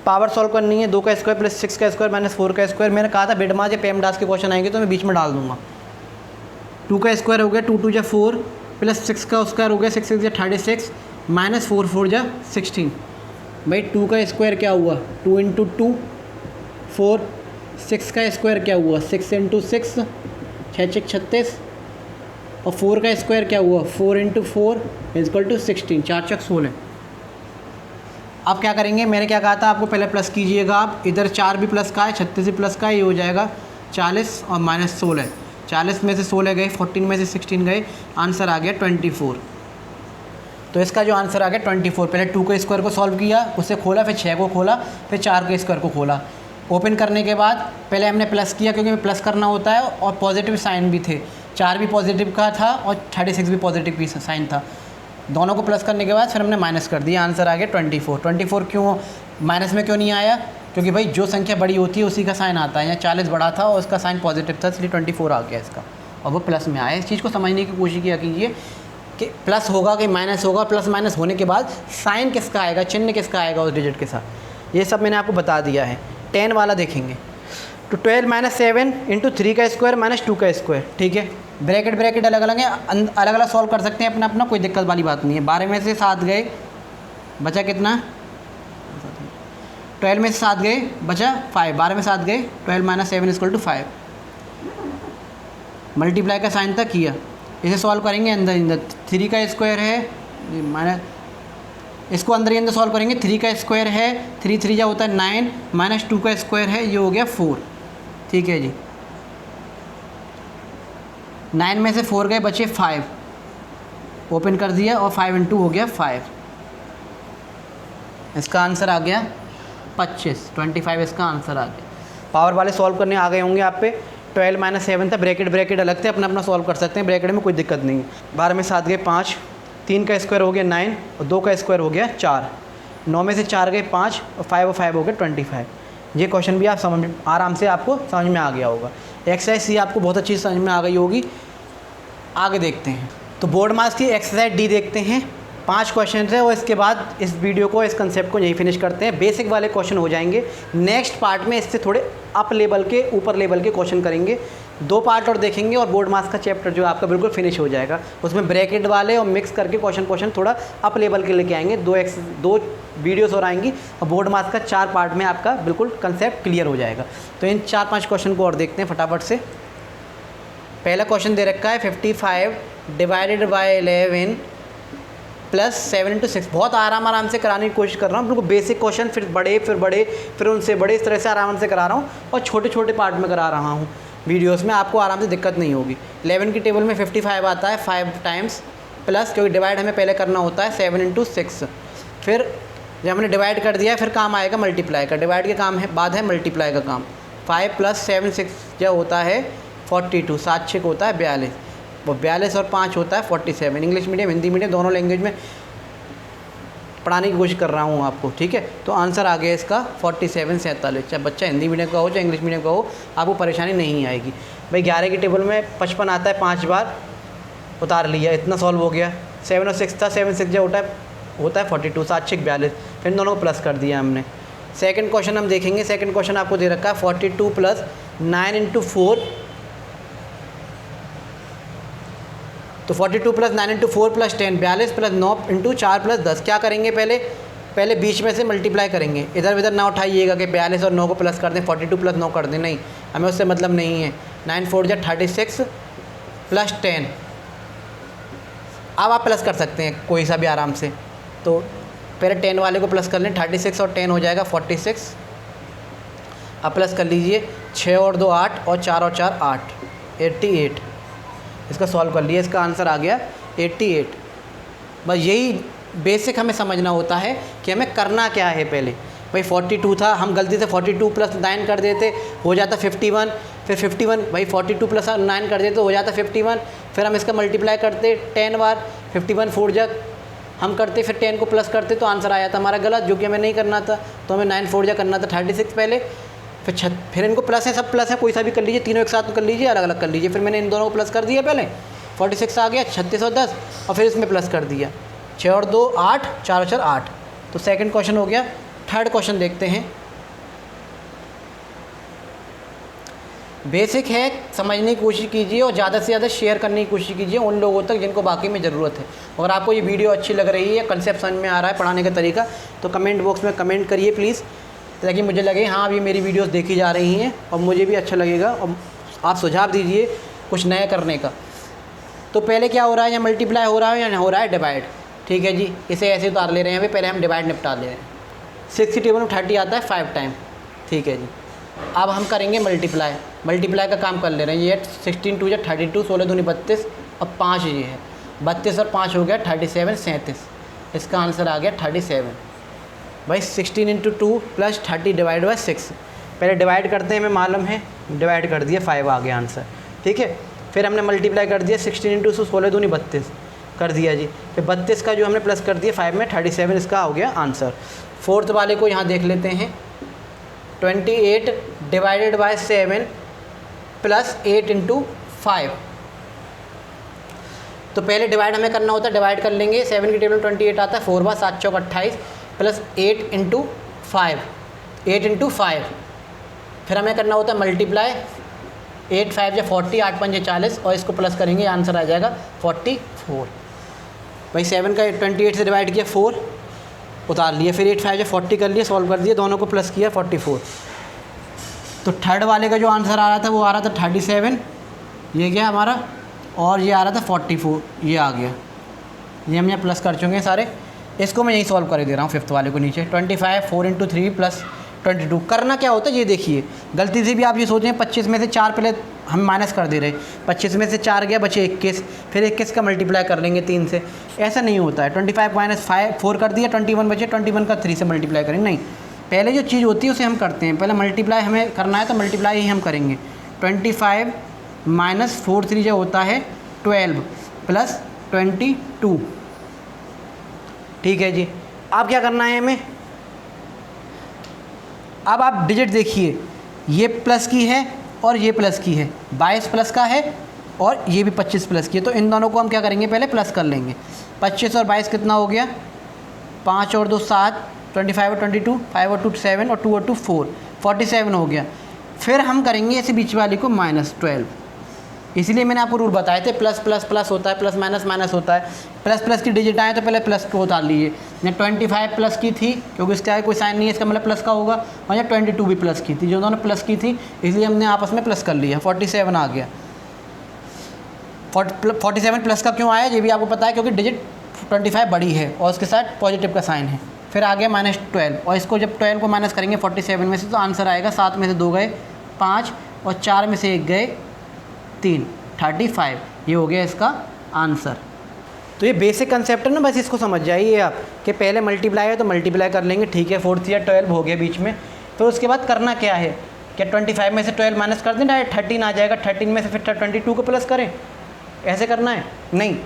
पावर सॉल्व करनी है, 2 का स्क्वायर प्लस 6 का स्क्वायर -4 का स्क्वायर। मैंने कहा था बेडमास या पेमडास के क्वेश्चन आएंगे तो मैं बीच में डाल दूंगा। 2 का स्क्वायर हो गया 2 2 = 4 प्लस 6 का स्क्वायर हो गया 6 6 = 36 -4 4 = 16। भाई 2 का स्क्वायर क्या हुआ 2 × 2 4, 6 का स्क्वायर क्या हुआ 6 × 6 6 6 36, और 4 का स्क्वायर क्या हुआ 4 × 4 = 16, 4 6 16। अब क्या करेंगे, मैंने क्या कहा था आपको, पहले प्लस कीजिएगा आप, इधर 4 भी प्लस का है, 36 भी प्लस का है, ये हो जाएगा 40 और -16, 40 में से 16 गए, 14 में से 16 गए, आंसर आ गया 24। तो इसका जो आंसर आ गया 24। पहले 2 के स्क्वायर को सॉल्व किया, उससे खोला, फिर 6 को खोला, फिर 4 के स्क्वायर को खोला। ओपन करने के बाद पहले हमने प्लस किया क्योंकि प्लस करना होता है, और पॉजिटिव साइन भी थे, 4 भी पॉजिटिव का था और 36 भी पॉजिटिव भी साइन था। दोनों को प्लस करने के बाद फिर हमने माइनस कर दिया, आंसर आ गया 24। 24 क्यों माइनस में क्यों नहीं आया, क्योंकि भाई जो संख्या बड़ी होती है उसी का साइन आता है, यहाँ 40 बड़ा था और उसका साइन पॉजिटिव था, इसलिए 24 आ गया इसका, और वो प्लस में आया। इस चीज़ को समझने की कोशिश किया कीजिए कि प्लस होगा कि माइनस होगा, प्लस माइनस होने के बाद साइन किसका आएगा, चिन्ह किसका आएगा उस डिजिट के साथ, ये सब मैंने आपको बता दिया है। 10 वाला देखेंगे तो 12 - 7 × 3 का स्क्वायर -2 का स्क्वायर, ठीक है, ब्रैकेट ब्रैकेट अलग अलग है, अलग अलग सॉल्व कर सकते हैं अपना अपना, कोई दिक्कत वाली बात नहीं है। 12 में से 7 गए, बचा कितना 12 में से 7 गए, बचा 5, 12 में 7 गए, 12 - 7 = 5। मल्टीप्लाई का साइन था किया, इसे सॉल्व करेंगे अंदर 3 का स्क्वायर है माइनस, इसको अंदर ही अंदर सॉल्व करेंगे, 3 का स्क्वायर है 3 3 जा होता है 9 -2 का स्क्वायर है, ये हो गया 4, ठीक है जी। 9 में से 4 गए, बचे 5, ओपन कर दिया और 5 × 2 हो गया 5, इसका आंसर आ गया 25, 25 इसका आंसर आ गया। पावर वाले सॉल्व करने आ गए होंगे आप पे। 12 - 7 था, ब्रैकेट ब्रैकेट अलग थे, अपना अपना सॉल्व कर सकते हैं, ब्रैकेट में कोई दिक्कत नहीं है। 12 में 7 गए 5, 3 का स्क्वायर हो गया 9 और 2 का स्क्वायर हो गया 4, 9 में से 4 गए 5 और 5 और 5 हो गया 25। ये क्वेश्चन भी आप समझ आराम से आपको समझ में आ गया होगा। एक्सरसाइज सी आपको बहुत अच्छी समझ में आ गई होगी। आगे देखते हैं, तो बोर्ड मार्क्स की एक्सरसाइज डी देखते हैं। 5 क्वेश्चन है और इसके बाद इस वीडियो को, इस कंसेप्ट को यहीं फिनिश करते हैं। बेसिक वाले क्वेश्चन हो जाएंगे, नेक्स्ट पार्ट में इससे थोड़े अप लेवल के, ऊपर लेवल के क्वेश्चन करेंगे। 2 पार्ट और देखेंगे और बोर्ड मार्क्स का चैप्टर जो आपका बिल्कुल फिनिश हो जाएगा। उसमें ब्रैकेट वाले और मिक्स करके क्वेश्चन थोड़ा अप लेवल के लेके आएंगे। 2 वीडियोस और आएंगी और बोर्ड मार्क्स का 4 पार्ट में आपका बिल्कुल कंसेप्ट क्लियर हो जाएगा। तो इन 4-5 क्वेश्चन को और देखते हैं फटाफट से। पहला क्वेश्चन दे रखा है 55 / 11 + 7 × 6। बहुत आराम से कराने की कोशिश कर रहा हूँ, बिल्कुल बेसिक क्वेश्चन, फिर बड़े, फिर उनसे बड़े, इस तरह से आराम से करा रहा हूँ और छोटे छोटे पार्ट में करा रहा हूँ वीडियोस में, आपको आराम से दिक्कत नहीं होगी। 11 की टेबल में 55 आता है 5 टाइम्स, प्लस क्योंकि डिवाइड हमें पहले करना होता है 7 × 6। फिर जब हमने डिवाइड कर दिया फिर काम आएगा मल्टीप्लाई का, डिवाइड के काम है बाद है मल्टीप्लाई का काम। 5 + 7 6 जो होता है 42, 7 6 होता है 42, वो 42 और 5 होता है 47। इंग्लिश मीडियम हिंदी मीडियम दोनों लैंग्वेज में पढ़ाने की कोशिश कर रहा हूँ आपको, ठीक है। तो आंसर आ गया इसका 47 47। चाहे बच्चा हिंदी मीडियम का हो चाहे इंग्लिश मीडियम का हो, आपको परेशानी नहीं आएगी। भाई 11 की टेबल में 55 आता है, 5 बार उतार लिया, इतना सॉल्व हो गया। 7 और 6 था, 7 6 जो होता है 42, 7 6 42, फिर इन दोनों को प्लस कर दिया हमने। सेकंड क्वेश्चन हम देखेंगे। सेकंड क्वेश्चन आपको दे रखा है 42 प्लस 9 इंटू 4, तो 42 plus 9 into 4 plus 10, 42 plus 9 into 4 plus 10। क्या करेंगे, पहले बीच में से मल्टीप्लाई करेंगे, इधर उधर ना उठाइएगा कि 42 और 9 को प्लस कर दें, 42 प्लस 9 कर दें, नहीं, हमें उससे मतलब नहीं है। 9 4 जा 36 प्लस 10, अब आप प्लस कर सकते हैं कोई सा भी आराम से। तो पहले 10 वाले को प्लस कर लें, 36 और 10 हो जाएगा 46। अब प्लस कर लीजिए, 6 और 2 8 और 4 और 4 8, 88। इसका सॉल्व कर लिया, इसका आंसर आ गया 88। बस यही बेसिक हमें समझना होता है कि हमें करना क्या है। पहले भाई 42 था, हम गलती से 42 प्लस 9 कर देते, हो जाता 51। फिर 51, भाई 42 प्लस 9 कर देते तो हो जाता 51। फिर हम इसका मल्टीप्लाई करते 10 बार, 51 4 जग हम करते, फिर 10 को प्लस करते तो आंसर आया था हमारा गलत, जो कि हमें नहीं करना था। तो हमें 9 4 जग करना था 36 पहले, फिर इनको प्लस है, सब प्लस है, कोई सा भी कर लीजिए, तीनों एक साथ कर लीजिए, अलग अलग कर लीजिए। फिर मैंने इन दोनों को प्लस कर दिया, पहले 46 आ गया, 36 और 10, और फिर इसमें प्लस कर दिया, 6 और 2 8, 4 और 4 8। तो सेकंड क्वेश्चन हो गया। थर्ड क्वेश्चन देखते हैं। बेसिक है, समझने की कोशिश कीजिए और ज़्यादा से ज़्यादा शेयर करने की कोशिश कीजिए उन लोगों तक जिनको बाकी में ज़रूरत है। अगर आपको ये वीडियो अच्छी लग रही है, कंसेप्ट समझ में आ रहा है, पढ़ाने का तरीका, तो कमेंट बॉक्स में कमेंट करिए प्लीज़, ताकि मुझे लगे हाँ अभी मेरी वीडियोस देखी जा रही हैं और मुझे भी अच्छा लगेगा, और आप सुझाव दीजिए कुछ नया करने का। तो पहले क्या हो रहा है, या मल्टीप्लाई हो रहा है या हो रहा है डिवाइड, ठीक है जी, इसे ऐसे उतार ले रहे हैं। पहले हम डिवाइड निपटा ले रहे हैं। 6 की टेबल में 30 आता है 5 टाइम, ठीक है जी। अब हम करेंगे मल्टीप्लाई का काम कर ले रहे हैं। ये 16 2 32, 16 दूनी 32 और 5 ये है, 32 और 5 हो गया 37 37। इसका आंसर आ गया 37। भाई 16 इंटू 2 प्लस 30 डिवाइड बाई 6, पहले डिवाइड करते हैं, हमें मालूम है, डिवाइड कर दिया, 5 आ गया आंसर, ठीक है। फिर हमने मल्टीप्लाई कर दिया, 16 इंटू 16 दूनी 32 कर दिया जी। फिर 32 का जो हमने प्लस कर दिया 5 में, 37 इसका हो गया आंसर। फोर्थ वाले को यहाँ देख लेते हैं। 28 डिवाइडेड बाई 7 प्लस 8 इंटू 5। तो पहले डिवाइड हमें करना होता है, डिवाइड कर लेंगे। 7 की टेबल में 28 आता है, 4 बार 7 चौक 28 प्लस 8 इंटू 5, 8 इंटू 5। फिर हमें करना होता है मल्टीप्लाई, 8 5 या 40, 8 5 या 40, और इसको प्लस करेंगे, आंसर आ जाएगा 44। भाई 7 का 28 से डिवाइड किया, 4 उतार लिया, फिर 8 5 या 40 कर लिया, सॉल्व कर दिया, दोनों को प्लस किया, 44। तो थर्ड वाले का जो आंसर आ रहा था वो आ रहा था 37, ये गया हमारा, और ये आ रहा था 44, ये आ गया। ये हम यहाँ प्लस कर चुके हैं सारे। इसको मैं यही सॉल्व कर दे रहा हूँ फिफ्थ वाले को नीचे। 25 4 इंटू 3 प्लस 22। करना क्या होता है ये देखिए, गलती से भी आप ये सोच रहे हैं 25 में से 4 पहले हम माइनस कर दे रहे हैं, 25 में से 4 गया, बचे 21, फिर 21 का मल्टीप्लाई कर लेंगे 3 से। ऐसा नहीं होता है। 25 माइनस 4 कर दिया, 21 बचे, 21 का 3 से मल्टीप्लाई करेंगे, नहीं, पहले जो चीज़ होती है उसे हम करते हैं। पहले मल्टीप्लाई हमें करना है तो मल्टीप्लाई ही हम करेंगे। 25 माइनस 4 3 जो होता है 12 प्लस 22, ठीक है जी। अब क्या करना है हमें, अब आप डिजिट देखिए, ये प्लस की है और ये प्लस की है, 22 प्लस का है और ये भी 25 प्लस की है। तो इन दोनों को हम क्या करेंगे, पहले प्लस कर लेंगे। 25 और 22 कितना हो गया, 5 और 2 7, 25 और 22, 5 और 2 7 और 2 और 2 4, 47 हो गया। फिर हम करेंगे ऐसे बीच वाली को -12, इसलिए मैंने आपको रूल बताए थे, प्लस प्लस प्लस होता है, प्लस माइनस माइनस होता है। प्लस प्लस की डिजिट आए तो पहले प्लस को उतार लीजिए। यहाँ 25 प्लस की थी, क्योंकि इसका कोई साइन नहीं है, इसका मतलब प्लस का होगा, और यहाँ 22 भी प्लस की थी, जो दोनों प्लस की थी, इसलिए हमने आपस में प्लस कर लिया, 47 आ गया। 47 प्लस का क्यों आया ये भी आपको पता है, क्योंकि डिजिट 25 बड़ी है और उसके साथ पॉजिटिव का साइन है। फिर आ गया -12, और इसको जब 12 को माइनस करेंगे 47 में से, तो आंसर आएगा 7 में से 2 गए 5 और 4 में से 1 गए 3, 35। ये हो गया इसका आंसर। तो ये बेसिक कंसेप्ट है ना, बस इसको समझ जाइए आप कि पहले मल्टीप्लाई है तो मल्टीप्लाई कर लेंगे, ठीक है। 4 या 12 हो गया बीच में। तो उसके बाद करना क्या है, क्या 25 में से 12 माइनस कर दें, डायरेक्ट 13 आ जाएगा। 13 में से फिर 22 को प्लस करें, ऐसे करना है? नहीं,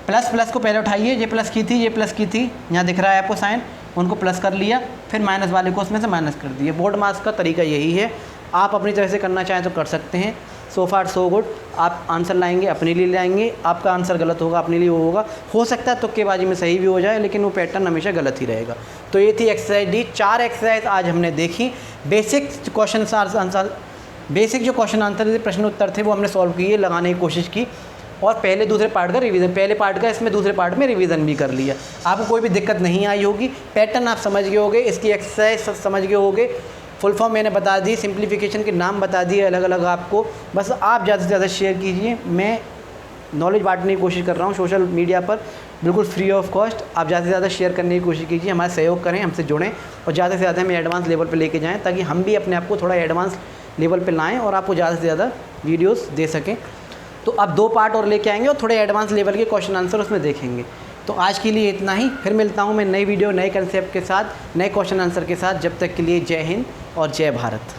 प्लस प्लस को पहले उठाइए, ये प्लस की थी, ये प्लस की थी, यहाँ दिख रहा है आपको साइन, उनको प्लस कर लिया, फिर माइनस वाले को उसमें से माइनस कर दिया। बोर्ड मार्क्स का तरीका यही है, आप अपनी तरह से करना चाहें तो कर सकते हैं। सो फार सो गुड। आप आंसर लाएंगे अपने लिए लाएंगे, आपका आंसर गलत होगा अपने लिए वो होगा, हो सकता है तुक्केबाजी में सही भी हो जाए, लेकिन वो पैटर्न हमेशा गलत ही रहेगा। तो ये थी एक्सरसाइज डी। 4 एक्सरसाइज आज हमने देखी। बेसिक क्वेश्चन आंसर, बेसिक जो क्वेश्चन आंसर थे, प्रश्न उत्तर थे, वो हमने सॉल्व किए, लगाने की कोशिश की, और पहले दूसरे पार्ट का रिवीजन, पहले पार्ट का इसमें दूसरे पार्ट में रिवीजन भी कर लिया। आपको कोई भी दिक्कत नहीं आई होगी, पैटर्न आप समझ गए होगे, इसकी एक्सरसाइज समझ गए होगे, फुल फॉर्म मैंने बता दी, सिंप्लीफिकेशन के नाम बता दिए अलग अलग आपको। बस आप ज़्यादा से ज़्यादा शेयर कीजिए। मैं नॉलेज बांटने की कोशिश कर रहा हूँ सोशल मीडिया पर, बिल्कुल फ्री ऑफ कॉस्ट। आप ज़्यादा से ज़्यादा शेयर करने की कोशिश कीजिए, हमारा सहयोग करें, हमसे जुड़ें, और ज़्यादा से ज़्यादा हमें एडवांस लेवल पर लेके जाएँ, ताकि हम भी अपने आप को थोड़ा एडवांस लेवल पर लाएँ और आपको ज़्यादा से ज़्यादा वीडियोज़ दे सकें। तो अब 2 पार्ट और लेके आएंगे और थोड़े एडवांस लेवल के क्वेश्चन आंसर उसमें देखेंगे। तो आज के लिए इतना ही, फिर मिलता हूँ मैं नई वीडियो, नए कंसेप्ट के साथ, नए क्वेश्चन आंसर के साथ। जब तक के लिए जय हिंद और जय भारत।